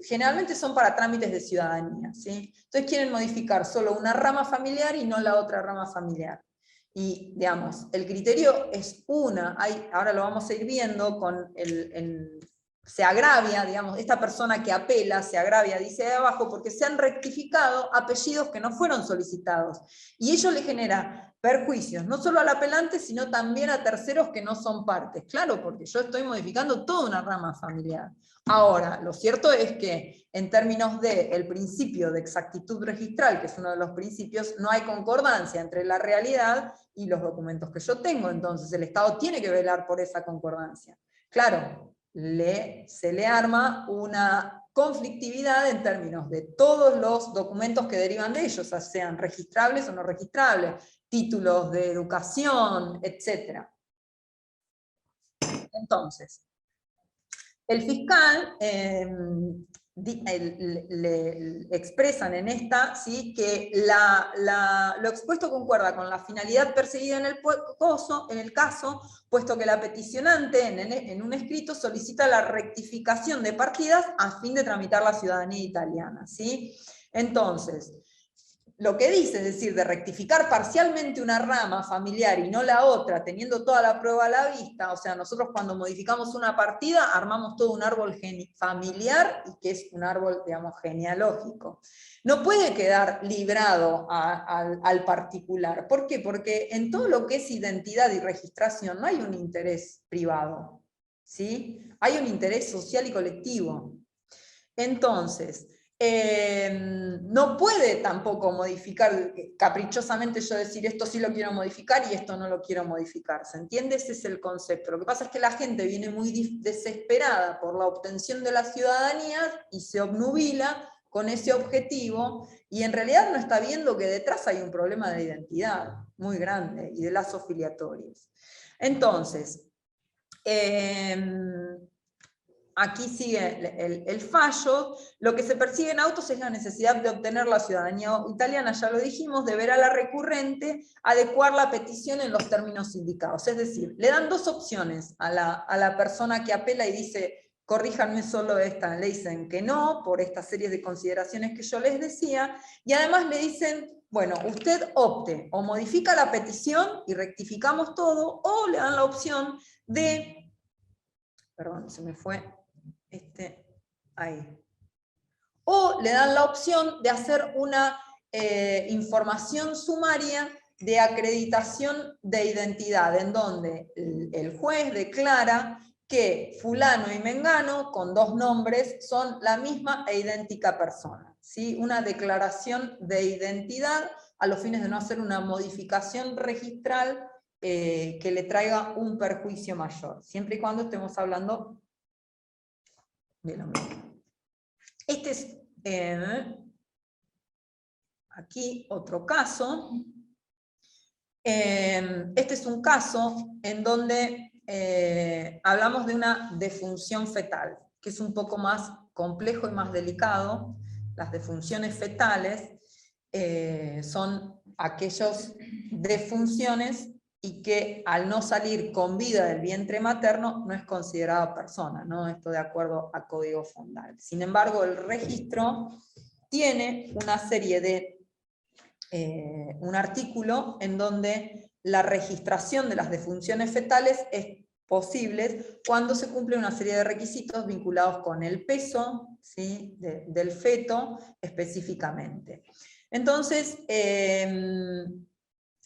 [SPEAKER 1] generalmente son para trámites de ciudadanía, ¿sí? Entonces quieren modificar solo una rama familiar y no la otra rama familiar. Y, digamos, el criterio es ahora lo vamos a ir viendo, se agravia, digamos, esta persona que apela se agravia, dice de abajo, porque se han rectificado apellidos que no fueron solicitados. Y ello le genera perjuicios, no solo al apelante, sino también a terceros que no son partes. Claro, porque yo estoy modificando toda una rama familiar. Ahora, lo cierto es que en términos del principio de exactitud registral, que es uno de los principios, no hay concordancia entre la realidad y los documentos que yo tengo. Entonces el Estado tiene que velar por esa concordancia. Claro, se le arma una conflictividad en términos de todos los documentos que derivan de ellos, sean registrables o no registrables, títulos de educación, etc. Entonces, el fiscal le expresan en esta, ¿sí?, que lo expuesto concuerda con la finalidad perseguida en el caso, puesto que la peticionante en un escrito solicita la rectificación de partidas a fin de tramitar la ciudadanía italiana, ¿sí? Entonces, lo que dice, es decir, de rectificar parcialmente una rama familiar y no la otra, teniendo toda la prueba a la vista, o sea, nosotros cuando modificamos una partida, armamos todo un árbol familiar, y que es un árbol, digamos, genealógico. No puede quedar librado al particular. ¿Por qué? Porque en todo lo que es identidad y registración no hay un interés privado, ¿sí? Hay un interés social y colectivo. Entonces, no puede tampoco modificar, caprichosamente yo decir esto sí lo quiero modificar y esto no lo quiero modificar, ¿se entiende? Ese es el concepto. Lo que pasa es que la gente viene muy desesperada por la obtención de la ciudadanía y se obnubila con ese objetivo, y en realidad no está viendo que detrás hay un problema de identidad muy grande y de lazos filiatorios. Entonces, aquí sigue el fallo. Lo que se persigue en autos es la necesidad de obtener la ciudadanía italiana, ya lo dijimos, deberá la recurrente adecuar la petición en los términos indicados. Es decir, le dan dos opciones a la persona que apela y dice, corríjanme solo esta, le dicen que no, por esta serie de consideraciones que yo les decía, y además le dicen, bueno, usted opte, o modifica la petición y rectificamos todo, o le dan la opción de, perdón, se me fue, ahí. O le dan la opción de hacer una información sumaria de acreditación de identidad, en donde el juez declara que fulano y mengano, con dos nombres, son la misma e idéntica persona, ¿sí? Una declaración de identidad a los fines de no hacer una modificación registral que le traiga un perjuicio mayor, siempre y cuando estemos hablando de lo mismo. Este es aquí otro caso. Este es un caso en donde hablamos de una defunción fetal, que es un poco más complejo y más delicado. Las defunciones fetales son aquellas defunciones y que al no salir con vida del vientre materno no es considerada persona, ¿no? Esto de acuerdo a Código Fundal. Sin embargo, el registro tiene una serie de un artículo en donde la registración de las defunciones fetales es posible cuando se cumple una serie de requisitos vinculados con el peso, ¿sí?, del feto específicamente. Entonces,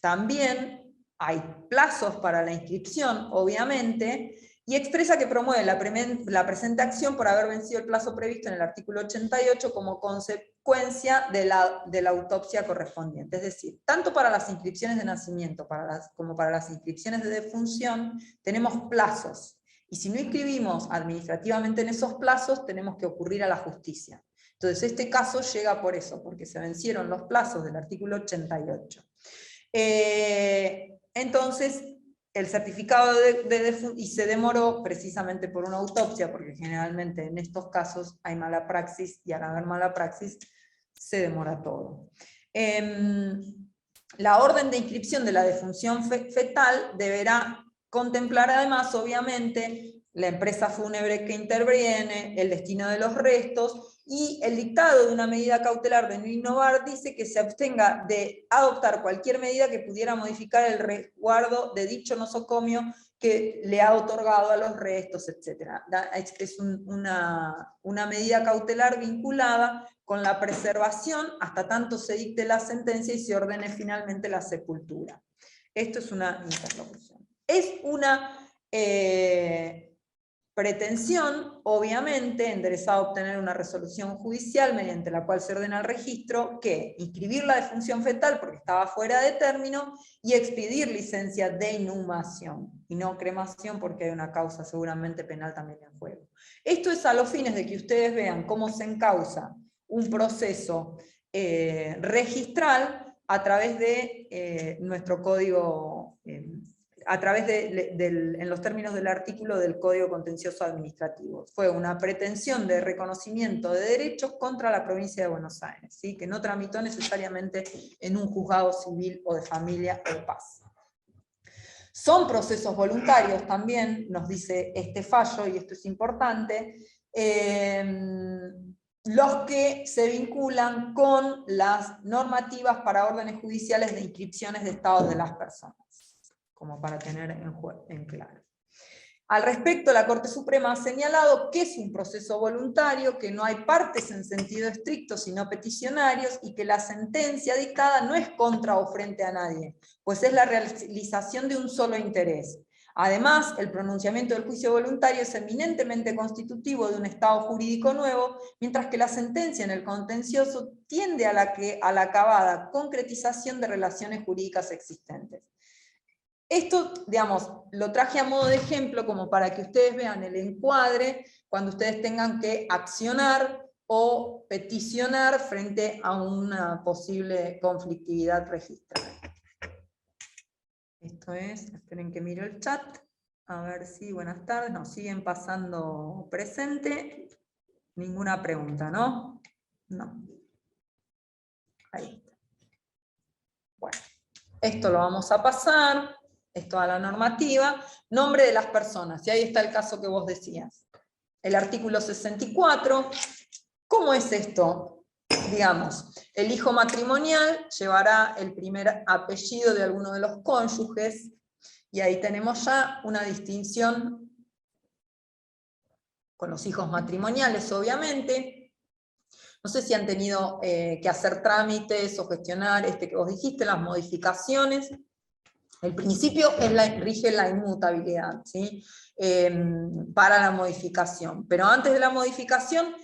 [SPEAKER 1] también hay plazos para la inscripción, obviamente, y expresa que promueve la presente acción por haber vencido el plazo previsto en el artículo 88 como consecuencia de la autopsia correspondiente. Es decir, tanto para las inscripciones de nacimiento como para las inscripciones de defunción, tenemos plazos. Y si no inscribimos administrativamente en esos plazos, tenemos que ocurrir a la justicia. Entonces, este caso llega por eso, porque se vencieron los plazos del artículo 88. Entonces, el certificado y se demoró precisamente por una autopsia, porque generalmente en estos casos hay mala praxis, y al haber mala praxis se demora todo. La orden de inscripción de la defunción fetal deberá contemplar además, obviamente, la empresa fúnebre que interviene, el destino de los restos, y el dictado de una medida cautelar de no innovar dice que se abstenga de adoptar cualquier medida que pudiera modificar el resguardo de dicho nosocomio que le ha otorgado a los restos, etc. Es una medida cautelar vinculada con la preservación hasta tanto se dicte la sentencia y se ordene finalmente la sepultura. Esto es una interlocución. Es una pretensión, obviamente, enderezada a obtener una resolución judicial mediante la cual se ordena el registro que inscribir la defunción fetal porque estaba fuera de término y expedir licencia de inhumación y no cremación porque hay una causa seguramente penal también en juego. Esto es a los fines de que ustedes vean cómo se encausa un proceso registral a través de nuestro código, a través en los términos del artículo del Código Contencioso Administrativo. Fue una pretensión de reconocimiento de derechos contra la provincia de Buenos Aires, ¿sí?, que no tramitó necesariamente en un juzgado civil o de familia o de paz. Son procesos voluntarios también, nos dice este fallo, y esto es importante, los que se vinculan con las normativas para órdenes judiciales de inscripciones de estados de las personas, como para tener en claro. Al respecto, la Corte Suprema ha señalado que es un proceso voluntario, que no hay partes en sentido estricto, sino peticionarios, y que la sentencia dictada no es contra o frente a nadie, pues es la realización de un solo interés. Además, el pronunciamiento del juicio voluntario es eminentemente constitutivo de un estado jurídico nuevo, mientras que la sentencia en el contencioso tiende a la acabada concretización de relaciones jurídicas existentes. Esto, digamos, lo traje a modo de ejemplo como para que ustedes vean el encuadre cuando ustedes tengan que accionar o peticionar frente a una posible conflictividad registral. Esto es, esperen que miro el chat, a ver si, buenas tardes, nos siguen pasando presente. Ninguna pregunta, ¿no? No. Ahí está. Bueno, esto lo vamos a pasar. Es toda la normativa, nombre de las personas, y ahí está el caso que vos decías. El artículo 64, ¿cómo es esto? Digamos, el hijo matrimonial llevará el primer apellido de alguno de los cónyuges, y ahí tenemos ya una distinción con los hijos matrimoniales, obviamente. No sé si han tenido que hacer trámites o gestionar, que vos dijiste, las modificaciones El principio rige la inmutabilidad, ¿sí? Para la modificación. Pero antes de la modificación,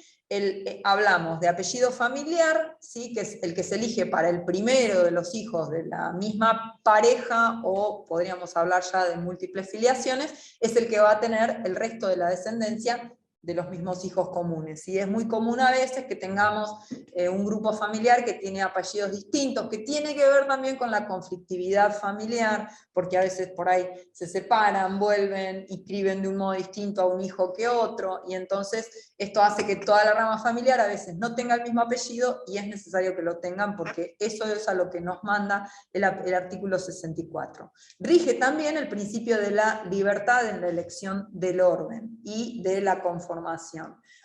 [SPEAKER 1] hablamos de apellido familiar, ¿sí? Que es el que se elige para el primero de los hijos de la misma pareja, o podríamos hablar ya de múltiples filiaciones, es el que va a tener el resto de la descendencia de los mismos hijos comunes. ¿Sí? Es muy común a veces que tengamos un grupo familiar que tiene apellidos distintos, que tiene que ver también con la conflictividad familiar, porque a veces por ahí se separan, vuelven, inscriben de un modo distinto a un hijo que otro, y entonces esto hace que toda la rama familiar a veces no tenga el mismo apellido, y es necesario que lo tengan, porque eso es a lo que nos manda el artículo 64. Rige también el principio de la libertad en la elección del orden y de la conformación.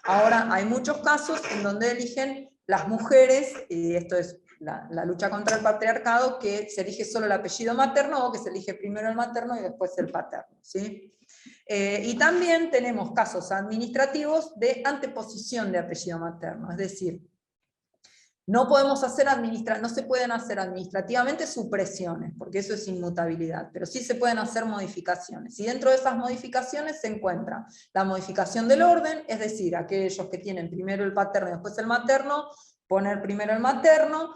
[SPEAKER 1] Ahora, hay muchos casos en donde eligen las mujeres, y esto es la lucha contra el patriarcado, que se elige solo el apellido materno, o que se elige primero el materno y después el paterno, ¿sí? Y también tenemos casos administrativos de anteposición de apellido materno, es decir, no se pueden hacer administrativamente supresiones, porque eso es inmutabilidad, pero sí se pueden hacer modificaciones. Y dentro de esas modificaciones se encuentra la modificación del orden, es decir, aquellos que tienen primero el paterno y después el materno, poner primero el materno,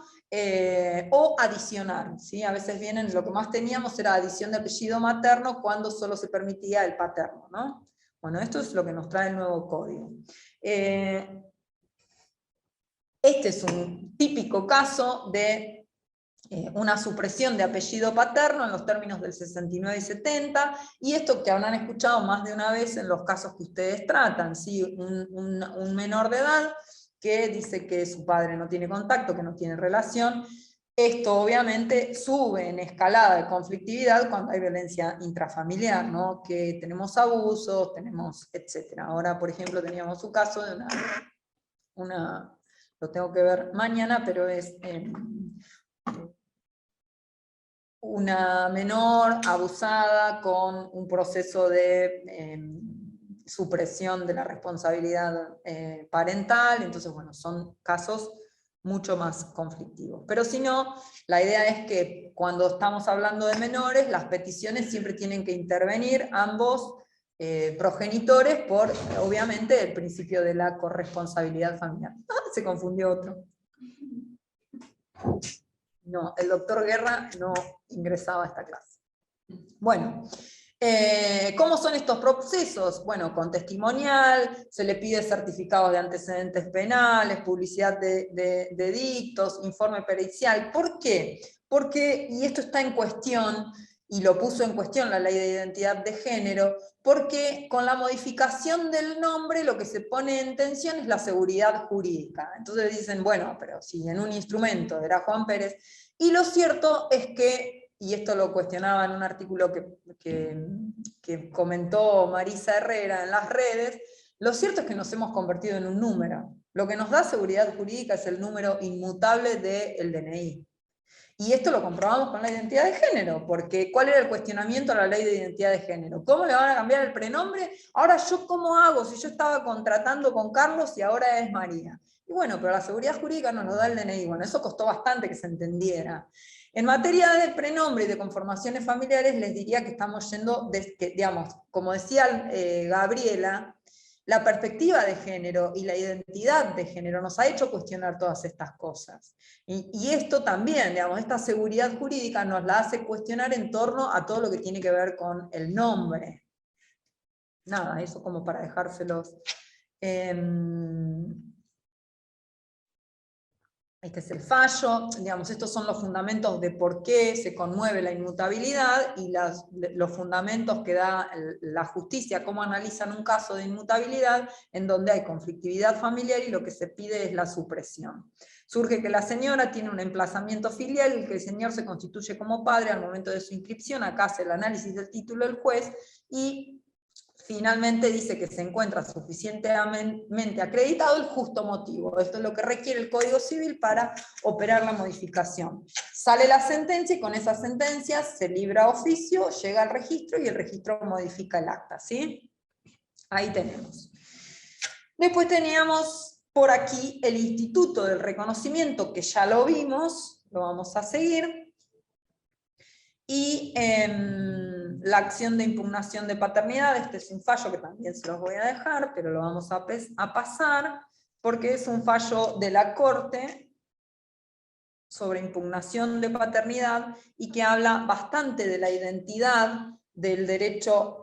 [SPEAKER 1] o adicionar, ¿sí? A veces lo que más teníamos era adición de apellido materno cuando solo se permitía el paterno, ¿no? Bueno, esto es lo que nos trae el nuevo código. Este es un típico caso de una supresión de apellido paterno en los términos del 69 y 70, y esto que habrán escuchado más de una vez en los casos que ustedes tratan, ¿sí? Un menor de edad que dice que su padre no tiene contacto, que no tiene relación. Esto obviamente sube en escalada de conflictividad cuando hay violencia intrafamiliar, ¿no? Que tenemos abusos, etc. Ahora, por ejemplo, teníamos un caso de lo tengo que ver mañana, pero es una menor abusada con un proceso de supresión de la responsabilidad parental. Entonces, bueno, son casos mucho más conflictivos. Pero si no, la idea es que cuando estamos hablando de menores, las peticiones siempre tienen que intervenir ambos progenitores por, obviamente, el principio de la corresponsabilidad familiar. Se confundió otro. No, el doctor Guerra no ingresaba a esta clase. Bueno, ¿cómo son estos procesos? Bueno, con testimonial, se le pide certificados de antecedentes penales, publicidad de edictos, informe pericial. ¿Por qué? Porque, y esto está en cuestión, y lo puso en cuestión la Ley de Identidad de Género, porque con la modificación del nombre lo que se pone en tensión es la seguridad jurídica. Entonces dicen, bueno, pero si en un instrumento era Juan Pérez, y lo cierto es que, y esto lo cuestionaba en un artículo que comentó Marisa Herrera en las redes, lo cierto es que nos hemos convertido en un número. Lo que nos da seguridad jurídica es el número inmutable del DNI. Y esto lo comprobamos con la identidad de género, porque ¿cuál era el cuestionamiento a la ley de identidad de género? ¿Cómo le van a cambiar el prenombre? Ahora, ¿yo cómo hago si yo estaba contratando con Carlos y ahora es María? Y bueno, pero la seguridad jurídica nos lo da el DNI. Bueno, eso costó bastante que se entendiera. En materia de prenombre y de conformaciones familiares, les diría que estamos yendo, digamos, como decía Gabriela, la perspectiva de género y la identidad de género nos ha hecho cuestionar todas estas cosas. Y esto también, digamos, esta seguridad jurídica nos la hace cuestionar en torno a todo lo que tiene que ver con el nombre. Nada, eso como para dejárselos. Este es el fallo, digamos, estos son los fundamentos de por qué se conmueve la inmutabilidad y los fundamentos que da la justicia, cómo analizan un caso de inmutabilidad en donde hay conflictividad familiar y lo que se pide es la supresión. Surge que la señora tiene un emplazamiento filial y que el señor se constituye como padre al momento de su inscripción. Acá hace el análisis del título del juez y finalmente dice que se encuentra suficientemente acreditado el justo motivo. Esto es lo que requiere el Código Civil para operar la modificación. Sale la sentencia y con esa sentencia se libra oficio, llega al registro y el registro modifica el acta, ¿sí? Ahí tenemos. Después teníamos por aquí el Instituto del Reconocimiento, que ya lo vimos, lo vamos a seguir. Y la acción de impugnación de paternidad, este es un fallo que también se los voy a dejar, pero lo vamos a pasar, porque es un fallo de la Corte sobre impugnación de paternidad y que habla bastante de la identidad del derecho,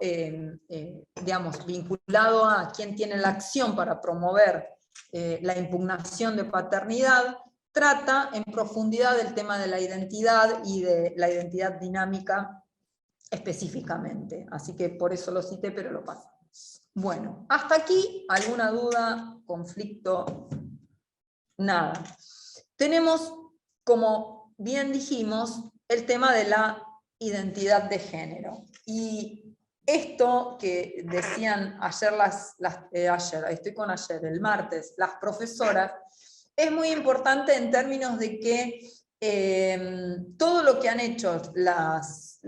[SPEAKER 1] digamos, vinculado a quien tiene la acción para promover la impugnación de paternidad. Trata en profundidad del tema de la identidad y de la identidad dinámica específicamente. Así que por eso lo cité, pero lo pasamos. Bueno, hasta aquí, ¿alguna duda, conflicto? Nada. Tenemos, como bien dijimos, el tema de la identidad de género. Y esto que decían ayer, el martes, las profesoras, es muy importante en términos de que todo lo que han hecho las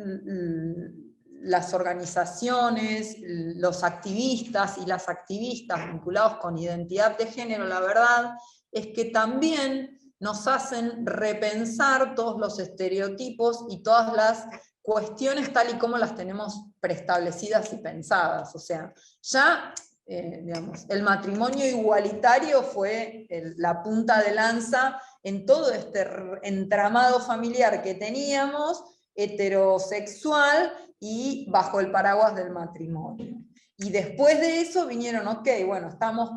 [SPEAKER 1] organizaciones, los activistas y las activistas vinculados con identidad de género, la verdad es que también nos hacen repensar todos los estereotipos y todas las cuestiones tal y como las tenemos preestablecidas y pensadas. O sea, ya digamos, el matrimonio igualitario fue la punta de lanza en todo este entramado familiar que teníamos, heterosexual y bajo el paraguas del matrimonio. Y después de eso vinieron, ok, bueno, estamos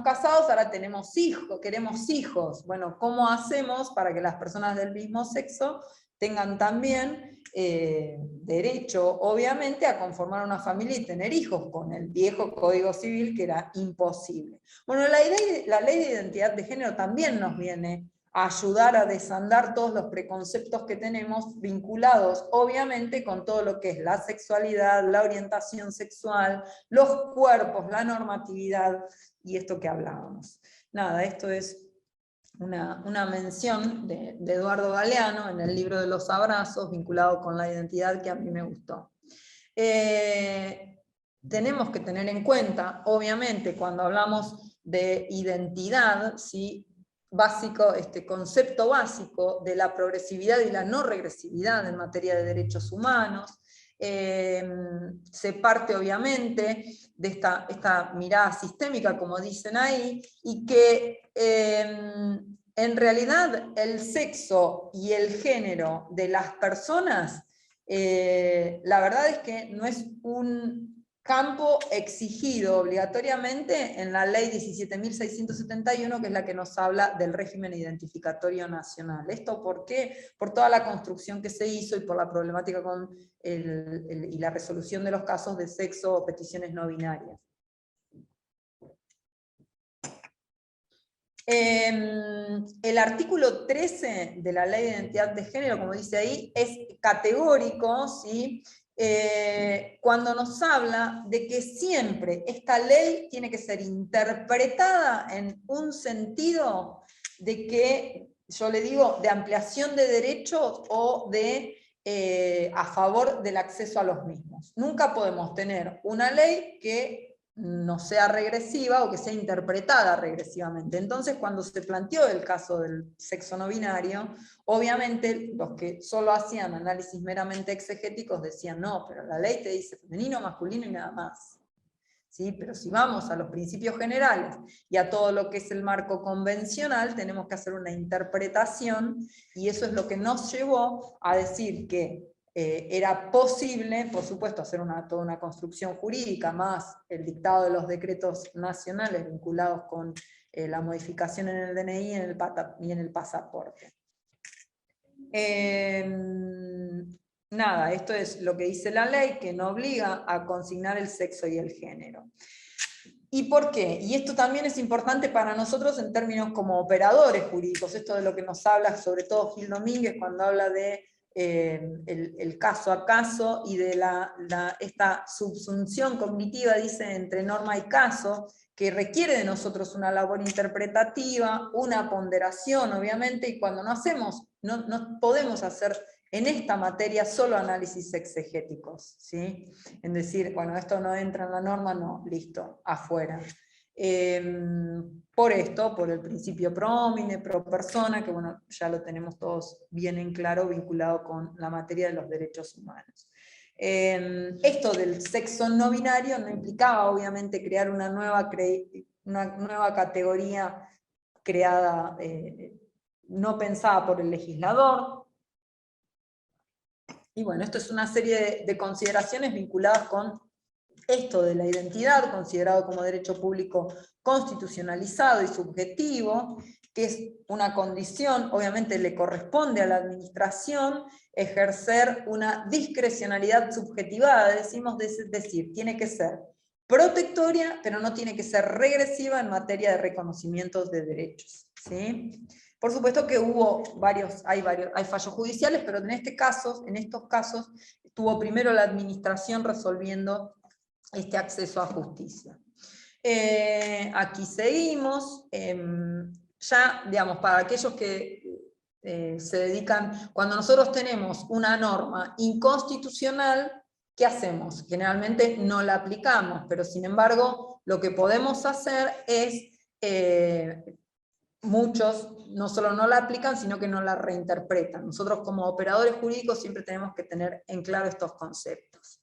[SPEAKER 1] casados, ahora tenemos hijos, queremos hijos. Bueno, ¿cómo hacemos para que las personas del mismo sexo tengan también derecho, obviamente, a conformar una familia y tener hijos, con el viejo Código Civil que era imposible? Bueno, la ley de identidad de género también nos viene a ayudar a desandar todos los preconceptos que tenemos vinculados, obviamente, con todo lo que es la sexualidad, la orientación sexual, los cuerpos, la normatividad y esto que hablábamos. Nada, esto es una mención de Eduardo Galeano en el libro de los abrazos, vinculado con la identidad, que a mí me gustó. Tenemos que tener en cuenta, obviamente, cuando hablamos de identidad, ¿sí?, básico, este concepto básico de la progresividad y la no regresividad en materia de derechos humanos. Se parte obviamente de esta mirada sistémica, como dicen ahí, y que en realidad el sexo y el género de las personas, la verdad es que no es un campo exigido obligatoriamente en la ley 17.671, que es la que nos habla del régimen identificatorio nacional. ¿Esto por qué? Por toda la construcción que se hizo y por la problemática con y la resolución de los casos de sexo o peticiones no binarias. El artículo 13 de la Ley de Identidad de Género, como dice ahí, es categórico, ¿sí?, cuando nos habla de que siempre esta ley tiene que ser interpretada en un sentido de que, yo le digo, de ampliación de derechos o de a favor del acceso a los mismos. Nunca podemos tener una ley que no sea regresiva o que sea interpretada regresivamente. Entonces, cuando se planteó el caso del sexo no binario, obviamente los que solo hacían análisis meramente exegéticos decían, no, pero la ley te dice femenino, masculino y nada más. ¿Sí? Pero si vamos a los principios generales y a todo lo que es el marco convencional, tenemos que hacer una interpretación, y eso es lo que nos llevó a decir que era posible, por supuesto, hacer toda una construcción jurídica, más el dictado de los decretos nacionales vinculados con la modificación en el DNI y en el pasaporte. Nada, esto es lo que dice la ley, que no obliga a consignar el sexo y el género. ¿Y por qué? Y esto también es importante para nosotros en términos como operadores jurídicos, esto de lo que nos habla sobre todo Gil Domínguez cuando habla de el caso a caso y de esta subsunción cognitiva, dice, entre norma y caso, que requiere de nosotros una labor interpretativa, una ponderación, obviamente, y cuando no podemos hacer en esta materia solo análisis exegéticos, ¿sí? En decir, bueno, esto no entra en la norma, no, listo, afuera. Por esto, por el principio pro homine, pro persona, que bueno, ya lo tenemos todos bien en claro, vinculado con la materia de los derechos humanos. Esto del sexo no binario no implicaba, obviamente, crear una nueva categoría creada, no pensada por el legislador. Y bueno, esto es una serie de consideraciones vinculadas con esto de la identidad, considerado como derecho público constitucionalizado y subjetivo, que es una condición, obviamente le corresponde a la administración ejercer una discrecionalidad subjetivada, decimos, es decir, tiene que ser protectoria, pero no tiene que ser regresiva en materia de reconocimientos de derechos, ¿sí? Por supuesto que hay fallos judiciales, pero en estos casos, estuvo primero la administración resolviendo este acceso a justicia. Aquí seguimos, ya, digamos, para aquellos que se dedican, cuando nosotros tenemos una norma inconstitucional, ¿qué hacemos? Generalmente no la aplicamos, pero sin embargo, lo que podemos hacer es, muchos no solo no la aplican, sino que no la reinterpretan. Nosotros como operadores jurídicos siempre tenemos que tener en claro estos conceptos.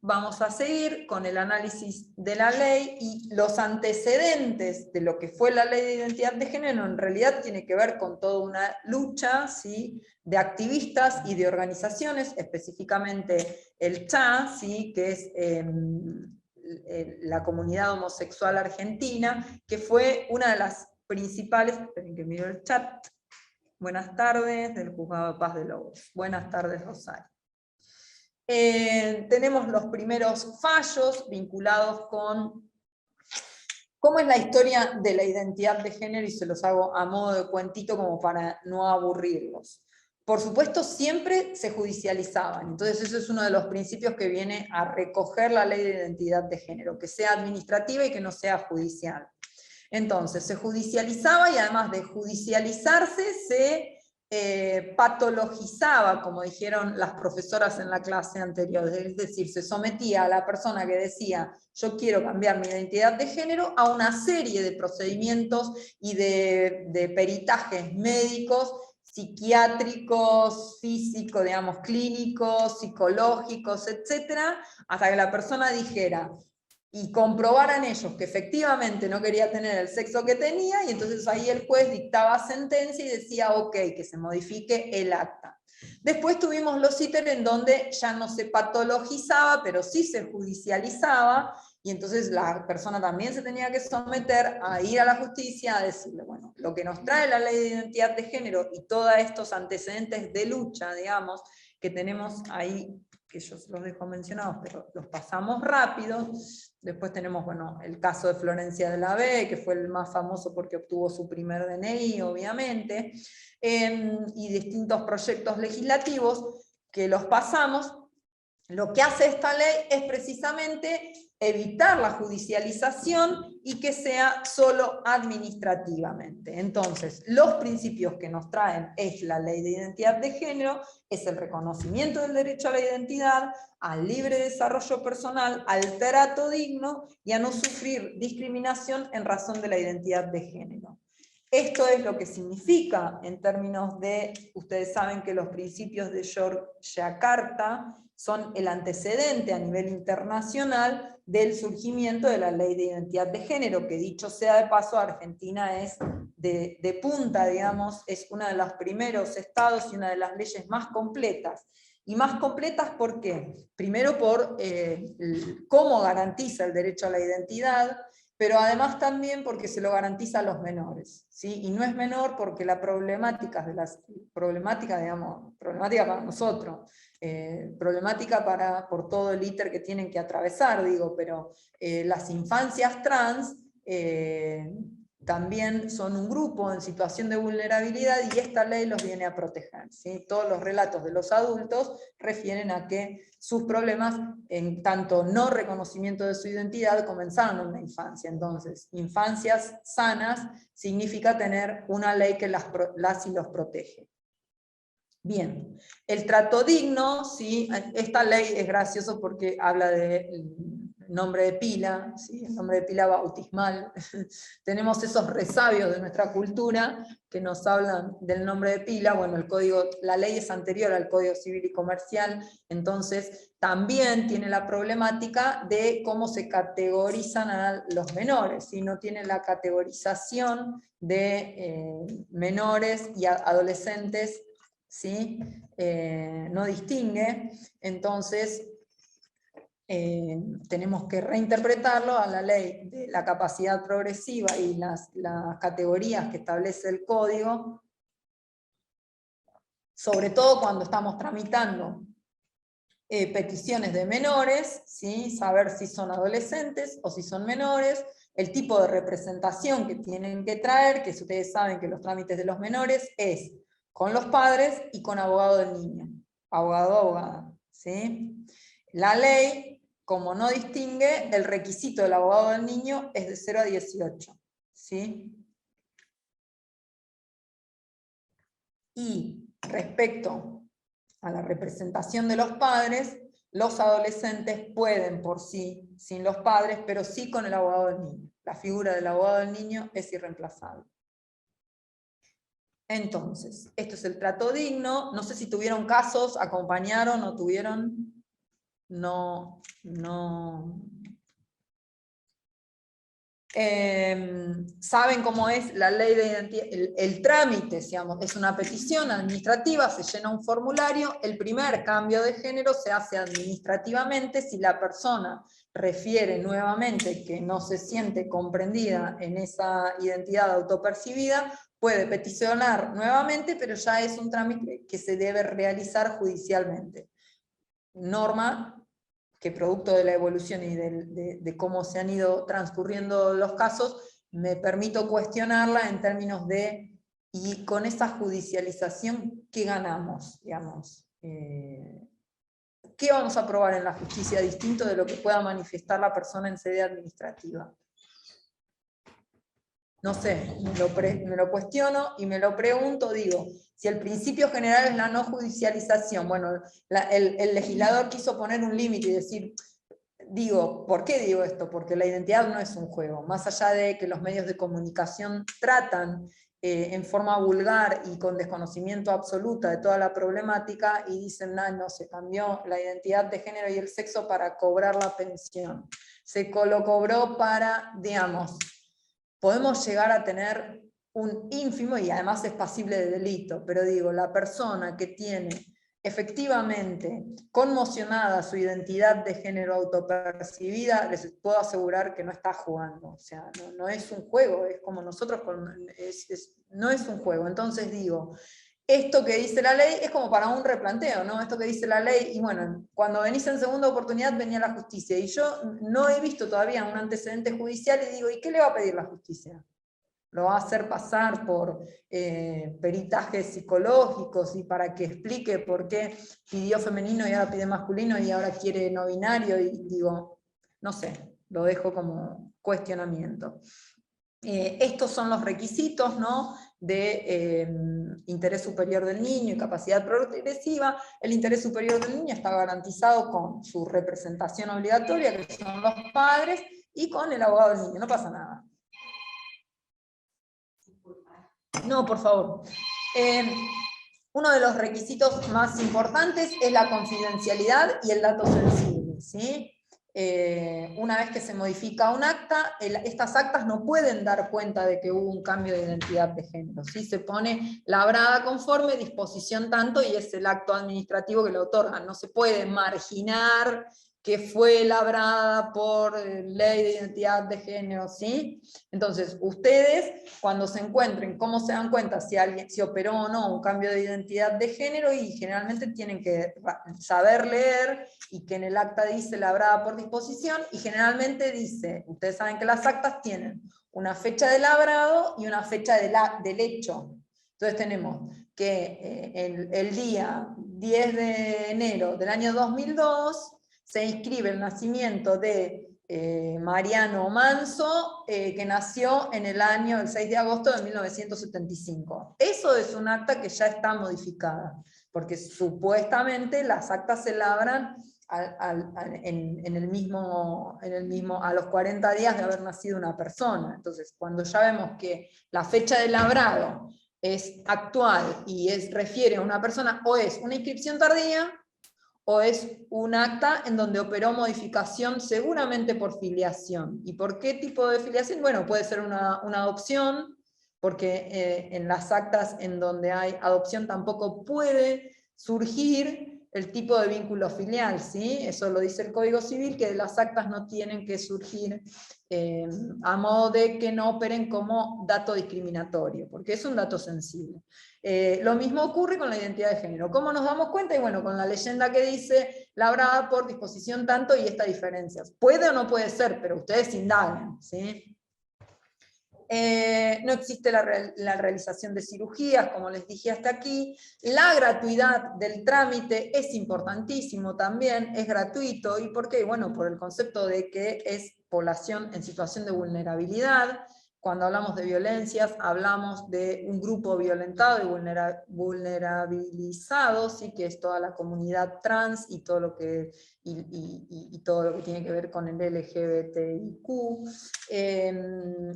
[SPEAKER 1] Vamos a seguir con el análisis de la ley, y los antecedentes de lo que fue la ley de identidad de género en realidad tiene que ver con toda una lucha, ¿sí?, de activistas y de organizaciones, específicamente el CHA, ¿sí?, que es la comunidad homosexual argentina, que fue una de las principales, esperen que miro el chat, buenas tardes, del Juzgado de Paz de Lobos, buenas tardes Rosario. Tenemos los primeros fallos vinculados con cómo es la historia de la identidad de género, y se los hago a modo de cuentito como para no aburrirlos. Por supuesto, siempre se judicializaban, entonces eso es uno de los principios que viene a recoger la ley de identidad de género, que sea administrativa y que no sea judicial. Entonces, se judicializaba, y además de judicializarse, se patologizaba, como dijeron las profesoras en la clase anterior, es decir, se sometía a la persona que decía yo quiero cambiar mi identidad de género a una serie de procedimientos y de peritajes médicos, psiquiátricos, físicos, digamos, clínicos, psicológicos, etcétera, hasta que la persona dijera y comprobaran ellos que efectivamente no quería tener el sexo que tenía, y entonces ahí el juez dictaba sentencia y decía, ok, que se modifique el acta. Después tuvimos los ítems en donde ya no se patologizaba, pero sí se judicializaba, y entonces la persona también se tenía que someter a ir a la justicia a decirle, bueno, lo que nos trae la ley de identidad de género y todos estos antecedentes de lucha, digamos, que tenemos ahí, que yo se los dejo mencionados, pero los pasamos rápido. Después tenemos, bueno, el caso de Florencia de la B, que fue el más famoso porque obtuvo su primer DNI, obviamente, y distintos proyectos legislativos que los pasamos. Lo que hace esta ley es precisamente evitar la judicialización y que sea solo administrativamente. Entonces, los principios que nos traen es la ley de identidad de género, es el reconocimiento del derecho a la identidad, al libre desarrollo personal, al trato digno y a no sufrir discriminación en razón de la identidad de género. Esto es lo que significa en términos de, ustedes saben que los principios de Yogyakarta son el antecedente a nivel internacional del surgimiento de la ley de identidad de género, que dicho sea de paso, Argentina es de punta, digamos, es uno de los primeros estados y una de las leyes más completas. Y más completas, ¿por qué? Primero por cómo garantiza el derecho a la identidad, pero además también porque se lo garantiza a los menores, ¿sí? Y no es menor porque la problemática para nosotros, problemática por todo el íter que tienen que atravesar, digo, pero las infancias trans también son un grupo en situación de vulnerabilidad, y esta ley los viene a proteger, ¿sí? Todos los relatos de los adultos refieren a que sus problemas, en tanto no reconocimiento de su identidad, comenzaron en la infancia. Entonces, infancias sanas significa tener una ley que las y los protege. Bien, el trato digno, ¿sí? Esta ley es gracioso porque habla de nombre de pila, ¿sí? El nombre de pila bautismal. Tenemos esos resabios de nuestra cultura que nos hablan del nombre de pila. Bueno, la ley es anterior al Código Civil y Comercial, entonces también tiene la problemática de cómo se categorizan a los menores, ¿sí? No tiene la categorización de menores y adolescentes, ¿sí? No distingue, entonces tenemos que reinterpretarlo a la ley de la capacidad progresiva y las categorías que establece el código, sobre todo cuando estamos tramitando peticiones de menores, ¿sí? Saber si son adolescentes o si son menores, el tipo de representación que tienen que traer, que ustedes saben que los trámites de los menores es con los padres y con abogado del niño, abogado o abogada, ¿sí? La ley, como no distingue, el requisito del abogado del niño es de 0 a 18, ¿sí? Y respecto a la representación de los padres, los adolescentes pueden por sí, sin los padres, pero sí con el abogado del niño. La figura del abogado del niño es irreemplazable. Entonces, esto es el trato digno. No sé si tuvieron casos, acompañaron o tuvieron. No. Saben cómo es la ley de identidad, el trámite, digamos, es una petición administrativa, se llena un formulario, el primer cambio de género se hace administrativamente si la persona refiere nuevamente que no se siente comprendida en esa identidad autopercibida, puede peticionar nuevamente, pero ya es un trámite que se debe realizar judicialmente. Norma que producto de la evolución y de cómo se han ido transcurriendo los casos, me permito cuestionarla en términos de, y con esa judicialización, ¿qué ganamos? Digamos, ¿qué vamos a probar en la justicia distinto de lo que pueda manifestar la persona en sede administrativa? No sé, me lo cuestiono y me lo pregunto, digo, si el principio general es la no judicialización, bueno, el legislador quiso poner un límite y decir, digo, ¿por qué digo esto? Porque la identidad no es un juego, más allá de que los medios de comunicación tratan en forma vulgar y con desconocimiento absoluta de toda la problemática y dicen, no, se cambió la identidad de género y el sexo para cobrar la pensión. Lo cobró para, digamos, podemos llegar a tener un ínfimo, y además es pasible de delito, pero digo, la persona que tiene efectivamente conmocionada su identidad de género autopercibida, les puedo asegurar que no está jugando, o sea, no es un juego, es como nosotros, no es un juego. Entonces digo, esto que dice la ley es como para un replanteo, ¿no? Esto que dice la ley, y bueno, cuando venís en segunda oportunidad venía la justicia, y yo no he visto todavía un antecedente judicial y digo, ¿y qué le va a pedir la justicia? ¿Lo va a hacer pasar por peritajes psicológicos y para que explique por qué pidió femenino y ahora pide masculino y ahora quiere no binario? Y digo, no sé, lo dejo como cuestionamiento. Estos son los requisitos, ¿no?, de interés superior del niño y capacidad progresiva. El interés superior del niño está garantizado con su representación obligatoria, que son los padres, y con el abogado del niño, no pasa nada. No, por favor. Uno de los requisitos más importantes es la confidencialidad y el dato sensible, ¿sí? Una vez que se modifica un acta, estas actas no pueden dar cuenta de que hubo un cambio de identidad de género, ¿sí? Se pone labrada conforme, disposición tanto, y es el acto administrativo que le otorga. No se puede marginar que fue labrada por ley de identidad de género, ¿sí? Entonces, ustedes, cuando se encuentren, ¿cómo se dan cuenta si alguien se operó o no un cambio de identidad de género? Y generalmente tienen que saber leer, y que en el acta dice labrada por disposición, y generalmente dice, ustedes saben que las actas tienen una fecha de labrado y una fecha del hecho. Entonces tenemos que el día 10 de enero del año 2002, se inscribe el nacimiento de Mariano Manso, que nació en el año, el 6 de agosto de 1975. Eso es un acta que ya está modificada, porque supuestamente las actas se labran en el mismo, a los 40 días de haber nacido una persona. Entonces, cuando ya vemos que la fecha de labrado es actual y refiere a una persona, o es una inscripción tardía, o es un acta en donde operó modificación seguramente por filiación. ¿Y por qué tipo de filiación? Bueno, puede ser una adopción, porque en las actas en donde hay adopción tampoco puede surgir el tipo de vínculo filial, ¿sí? Eso lo dice el Código Civil, que de las actas no tienen que surgir a modo de que no operen como dato discriminatorio, porque es un dato sensible. Lo mismo ocurre con la identidad de género. ¿Cómo nos damos cuenta? Y bueno, con la leyenda que dice, labrada por disposición tanto y estas diferencias. Puede o no puede ser, pero ustedes indaguen, ¿sí? No existe la realización de cirugías, como les dije hasta aquí. La gratuidad del trámite es importantísimo también, es gratuito. ¿Y por qué? Bueno, por el concepto de que es población en situación de vulnerabilidad. Cuando hablamos de violencias, hablamos de un grupo violentado y vulnerabilizado, ¿sí? Que es toda la comunidad trans y todo lo que, todo lo que tiene que ver con el LGBTIQ.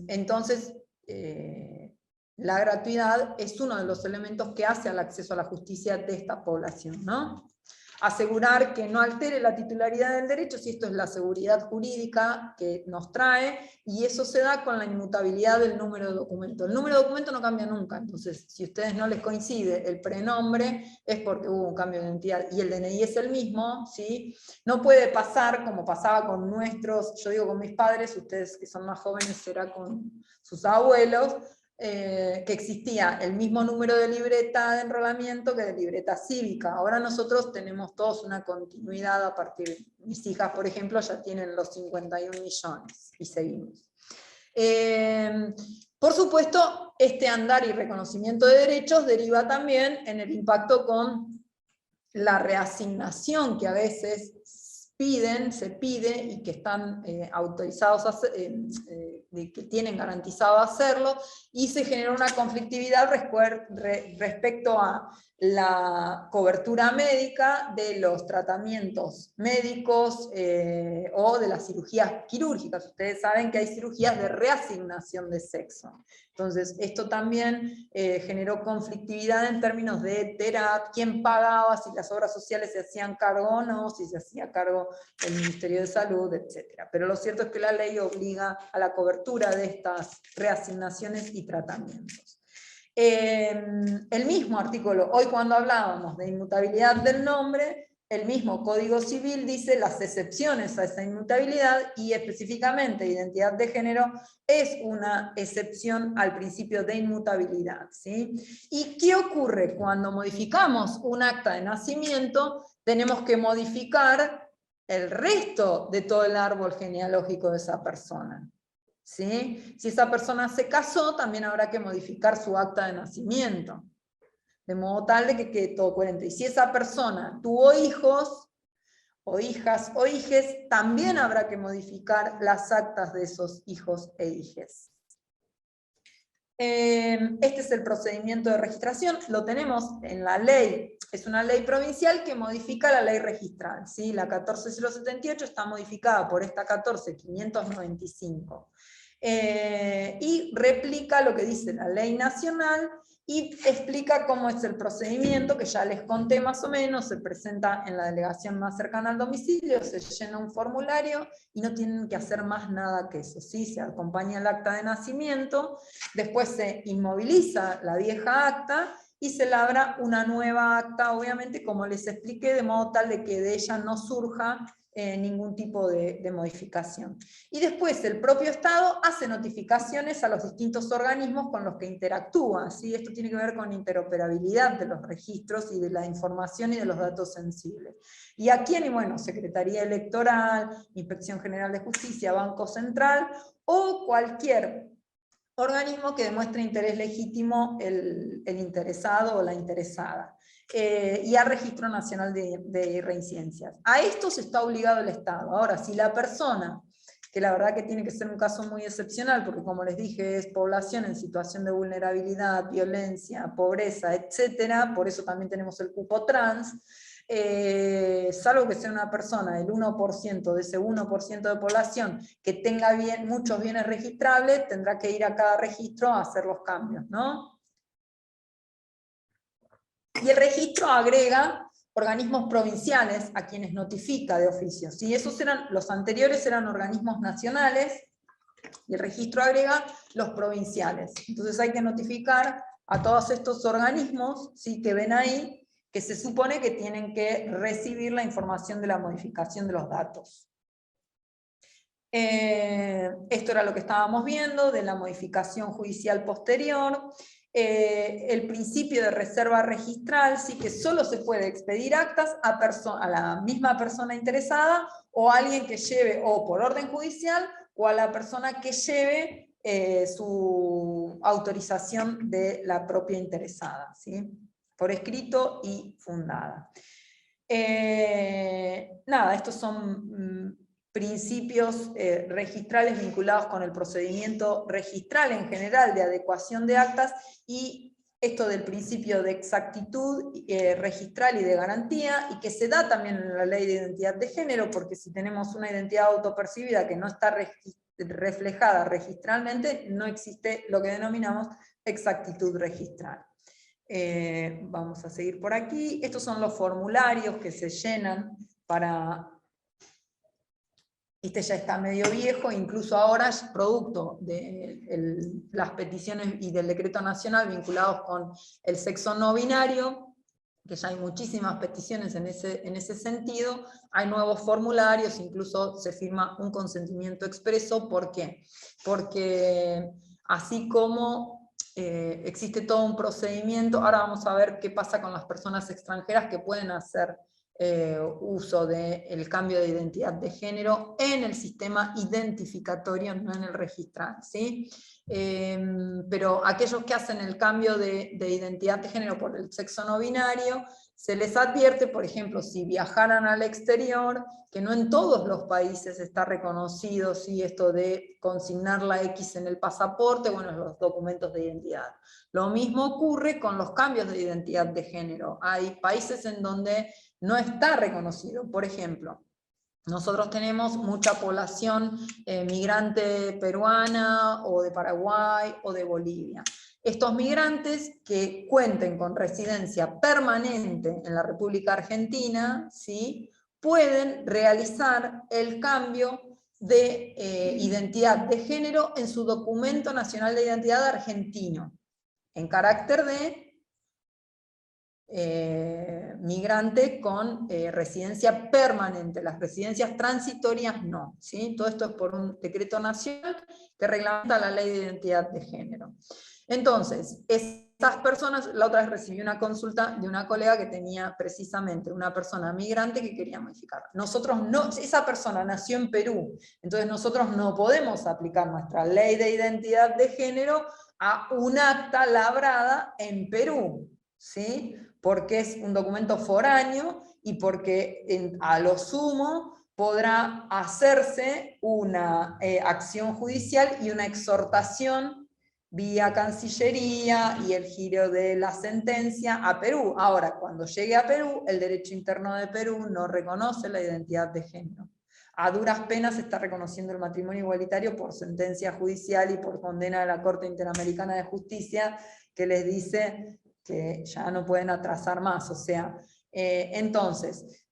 [SPEAKER 1] Entonces, la gratuidad es uno de los elementos que hace al acceso a la justicia de esta población, ¿no? Asegurar que no altere la titularidad del derecho, si esto es la seguridad jurídica que nos trae, y eso se da con la inmutabilidad del número de documento. El número de documento no cambia nunca, entonces si a ustedes no les coincide el prenombre, es porque hubo un cambio de identidad, y el DNI es el mismo, ¿sí? No puede pasar como pasaba con nuestros, yo digo con mis padres, ustedes que son más jóvenes será con sus abuelos, que existía el mismo número de libreta de enrolamiento que de libreta cívica. Ahora nosotros tenemos todos una continuidad a partir de mis hijas, por ejemplo, ya tienen los 51 millones y seguimos. Por supuesto, este andar y reconocimiento de derechos deriva también en el impacto con la reasignación que a veces se pide y que están autorizados a hacer, que tienen garantizado hacerlo, y se genera una conflictividad respecto a la cobertura médica de los tratamientos médicos o de las cirugías quirúrgicas. Ustedes saben que hay cirugías de reasignación de sexo. Entonces, esto también generó conflictividad en términos de terapia, quién pagaba, si las obras sociales se hacían cargo o no, si se hacía cargo el Ministerio de Salud, etc. Pero lo cierto es que la ley obliga a la cobertura de estas reasignaciones y tratamientos. El mismo artículo, hoy cuando hablábamos de inmutabilidad del nombre, el mismo Código Civil dice las excepciones a esa inmutabilidad, y específicamente identidad de género es una excepción al principio de inmutabilidad, ¿sí? ¿Y qué ocurre? Cuando modificamos un acta de nacimiento, tenemos que modificar el resto de todo el árbol genealógico de esa persona, ¿sí? Si esa persona se casó, también habrá que modificar su acta de nacimiento, de modo tal de que quede todo coherente. Y si esa persona tuvo hijos, o hijas, o hijes, también habrá que modificar las actas de esos hijos e hijes. Este es el procedimiento de registración, lo tenemos en la ley, es una ley provincial que modifica la ley registral, ¿sí? La 14.078 está modificada por esta 14.595. Y replica lo que dice la ley nacional y explica cómo es el procedimiento, que ya les conté más o menos. Se presenta en la delegación más cercana al domicilio, se llena un formulario y no tienen que hacer más nada que eso, ¿sí? Se acompaña el acta de nacimiento, después se inmoviliza la vieja acta y se labra una nueva acta, obviamente, como les expliqué, de modo tal de que de ella no surja ningún tipo de modificación. Y después el propio Estado hace notificaciones a los distintos organismos con los que interactúa, ¿sí? Esto tiene que ver con interoperabilidad de los registros y de la información y de los datos sensibles. ¿Y a quién? Y bueno, Secretaría Electoral, Inspección General de Justicia, Banco Central o cualquier organismo que demuestre interés legítimo el interesado o la interesada. Y al Registro Nacional de Reincidencias. A esto se está obligado el Estado. Ahora, si la persona, que la verdad que tiene que ser un caso muy excepcional, porque como les dije, es población en situación de vulnerabilidad, violencia, pobreza, etc., por eso también tenemos el cupo trans, salvo que sea una persona del 1% de ese 1% de población que tenga muchos bienes registrables, tendrá que ir a cada registro a hacer los cambios, ¿no? Y el registro agrega organismos provinciales a quienes notifica de oficio. ¿Sí? Los anteriores eran organismos nacionales, y el registro agrega los provinciales. Entonces hay que notificar a todos estos organismos, ¿sí? Que ven ahí, que se supone que tienen que recibir la información de la modificación de los datos. Esto era lo que estábamos viendo, de la modificación judicial posterior. El principio de reserva registral, sí, que solo se puede expedir actas a la misma persona interesada, o a alguien que lleve, o por orden judicial, o a la persona que lleve su autorización de la propia interesada, ¿sí? Por escrito y fundada. Nada, estos son principios registrales vinculados con el procedimiento registral en general de adecuación de actas, y esto del principio de exactitud registral y de garantía, y que se da también en la ley de identidad de género, porque si tenemos una identidad autopercibida que no está reflejada registralmente, no existe lo que denominamos exactitud registral. Vamos a seguir por aquí. Estos son los formularios que se llenan para... Este ya está medio viejo, incluso ahora es producto de las peticiones y del decreto nacional vinculados con el sexo no binario, que ya hay muchísimas peticiones en ese sentido. Hay nuevos formularios, incluso se firma un consentimiento expreso. ¿Por qué? Porque así como existe todo un procedimiento, ahora vamos a ver qué pasa con las personas extranjeras que pueden hacer uso del cambio de identidad de género en el sistema identificatorio, no en el registral, ¿sí? Pero aquellos que hacen el cambio de identidad de género por el sexo no binario, se les advierte, por ejemplo, si viajaran al exterior, que no en todos los países está reconocido, ¿sí? Esto de consignar la X en el pasaporte, bueno, en los documentos de identidad. Lo mismo ocurre con los cambios de identidad de género. Hay países en donde no está reconocido. Por ejemplo, nosotros tenemos mucha población migrante peruana, o de Paraguay, o de Bolivia. Estos migrantes que cuenten con residencia permanente en la República Argentina, ¿sí? Pueden realizar el cambio de identidad de género en su documento nacional de identidad argentino, en carácter de migrante con residencia permanente. Las residencias transitorias no, ¿sí? Todo esto es por un decreto nacional que reglamenta la ley de identidad de género. Entonces, estas personas, la otra vez recibí una consulta de una colega que tenía precisamente una persona migrante que quería modificar. Nosotros no, esa persona nació en Perú, entonces nosotros no podemos aplicar nuestra ley de identidad de género a un acta labrada en Perú, ¿sí? Porque es un documento foráneo y porque a lo sumo podrá hacerse una acción judicial y una exhortación vía Cancillería y el giro de la sentencia a Perú. Ahora, cuando llegue a Perú, el derecho interno de Perú no reconoce la identidad de género. A duras penas se está reconociendo el matrimonio igualitario por sentencia judicial y por condena de la Corte Interamericana de Justicia, que les dice que ya no pueden atrasar más. O sea, entonces,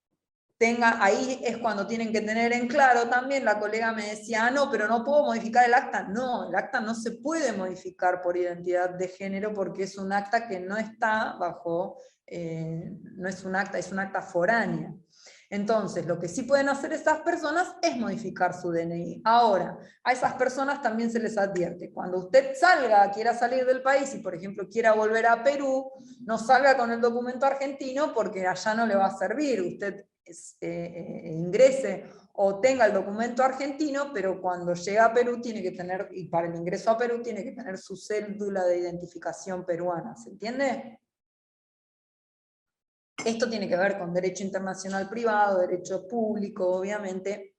[SPEAKER 1] ahí es cuando tienen que tener en claro también. La colega me decía, no, pero no puedo modificar el acta. No, el acta no se puede modificar por identidad de género, porque es un acta que no está bajo, no es un acta foránea. Entonces, lo que sí pueden hacer estas personas es modificar su DNI. Ahora, a esas personas también se les advierte, cuando usted quiera salir del país y, por ejemplo, quiera volver a Perú, no salga con el documento argentino, porque allá no le va a servir. Usted ingrese o tenga el documento argentino, pero cuando llega a Perú tiene que tener, y para el ingreso a Perú tiene que tener su cédula de identificación peruana. ¿Se entiende? Esto tiene que ver con derecho internacional privado, derecho público, obviamente,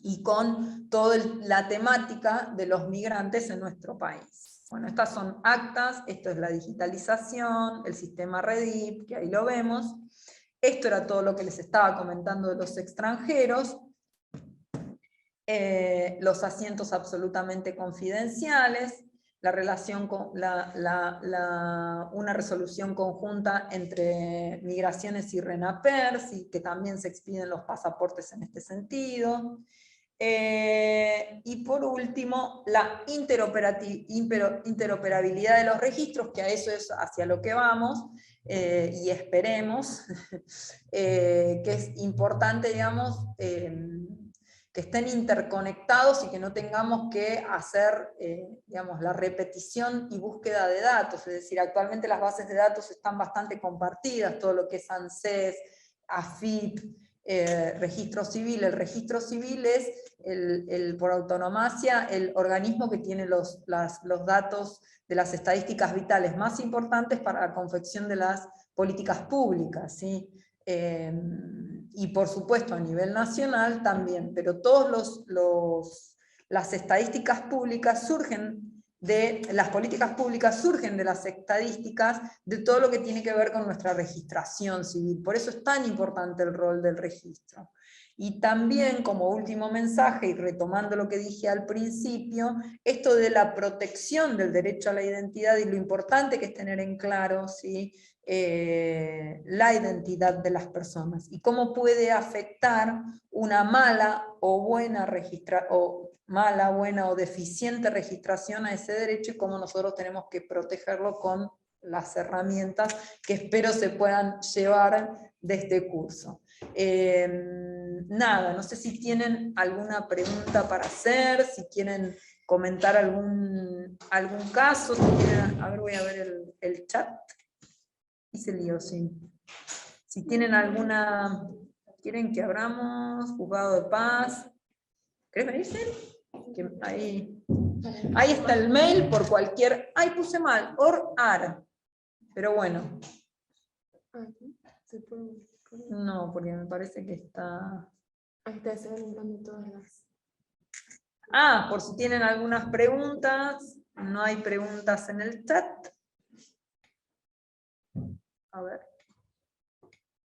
[SPEAKER 1] y con toda la temática de los migrantes en nuestro país. Bueno, estas son actas, esto es la digitalización, el sistema REDIP, que ahí lo vemos. Esto era todo lo que les estaba comentando de los extranjeros. Los asientos absolutamente confidenciales, la relación con una resolución conjunta entre Migraciones y RENAPERS, y que también se expiden los pasaportes en este sentido. Y por último, la interoperabilidad de los registros, que a eso es hacia lo que vamos, y esperemos, que es importante, digamos, que estén interconectados y que no tengamos que hacer, digamos, la repetición y búsqueda de datos. Es decir, actualmente las bases de datos están bastante compartidas, todo lo que es ANSES, AFIP, registro civil. El registro civil es, por autonomacia, el organismo que tiene los datos de las estadísticas vitales más importantes para la confección de las políticas públicas, ¿sí? Y por supuesto a nivel nacional también, pero las estadísticas públicas surgen las políticas públicas surgen de las estadísticas de todo lo que tiene que ver con nuestra registración civil. Por eso es tan importante el rol del registro. Y también, como último mensaje, y retomando lo que dije al principio, esto de la protección del derecho a la identidad y lo importante que es tener en claro, ¿sí?, la identidad de las personas y cómo puede afectar una mala, buena o deficiente registración a ese derecho, y cómo nosotros tenemos que protegerlo con las herramientas que espero se puedan llevar de este curso. Nada, no sé si tienen alguna pregunta para hacer, si quieren comentar algún caso, si quieren, a ver, voy a ver el chat. Hice lío, sí. Si tienen alguna, quieren que abramos, juzgado de paz. ¿Querés venirse? Ahí está el mail por cualquier... Ay, puse mal, OR-AR. Pero bueno. No, porque me parece que está...
[SPEAKER 2] Ahí está, se van entrando todas las...
[SPEAKER 1] por si tienen algunas preguntas. No hay preguntas en el chat. A ver.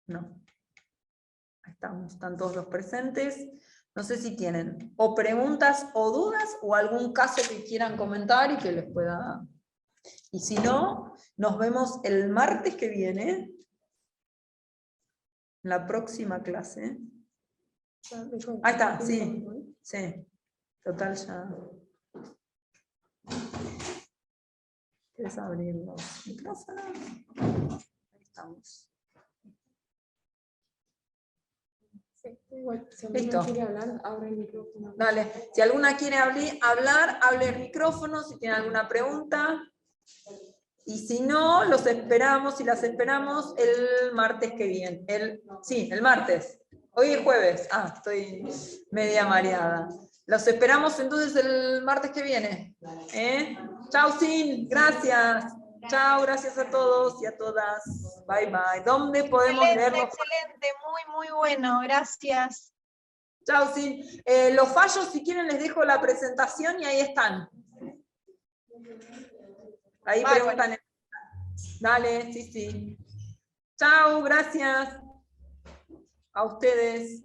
[SPEAKER 1] No. Ahí están todos los presentes. No sé si tienen o preguntas o dudas o algún caso que quieran comentar y que les pueda... Y si no, nos vemos el martes que viene, en la próxima clase. Ahí está, sí. Sí. Total ya. ¿Quieres abrir los micrófonos? Ahí estamos.
[SPEAKER 2] Igual, si
[SPEAKER 1] Listo.
[SPEAKER 2] alguno quiere hablar, abre el micrófono.
[SPEAKER 1] Dale, si alguna quiere hablar, hable el micrófono, si tiene alguna pregunta. Y si no, los esperamos y las esperamos el martes que viene. Sí, el martes. Hoy es jueves. Estoy media mareada. Los esperamos entonces el martes que viene. Chau, Sin. Gracias. Chao, gracias a todos y a todas. Bye, bye. ¿Dónde podemos leerlo?
[SPEAKER 5] Excelente, muy bueno, gracias.
[SPEAKER 1] Chao, Sin. Los fallos, si quieren, les dejo la presentación y ahí están. Ahí preguntan. Dale, sí. Chao, gracias. A ustedes.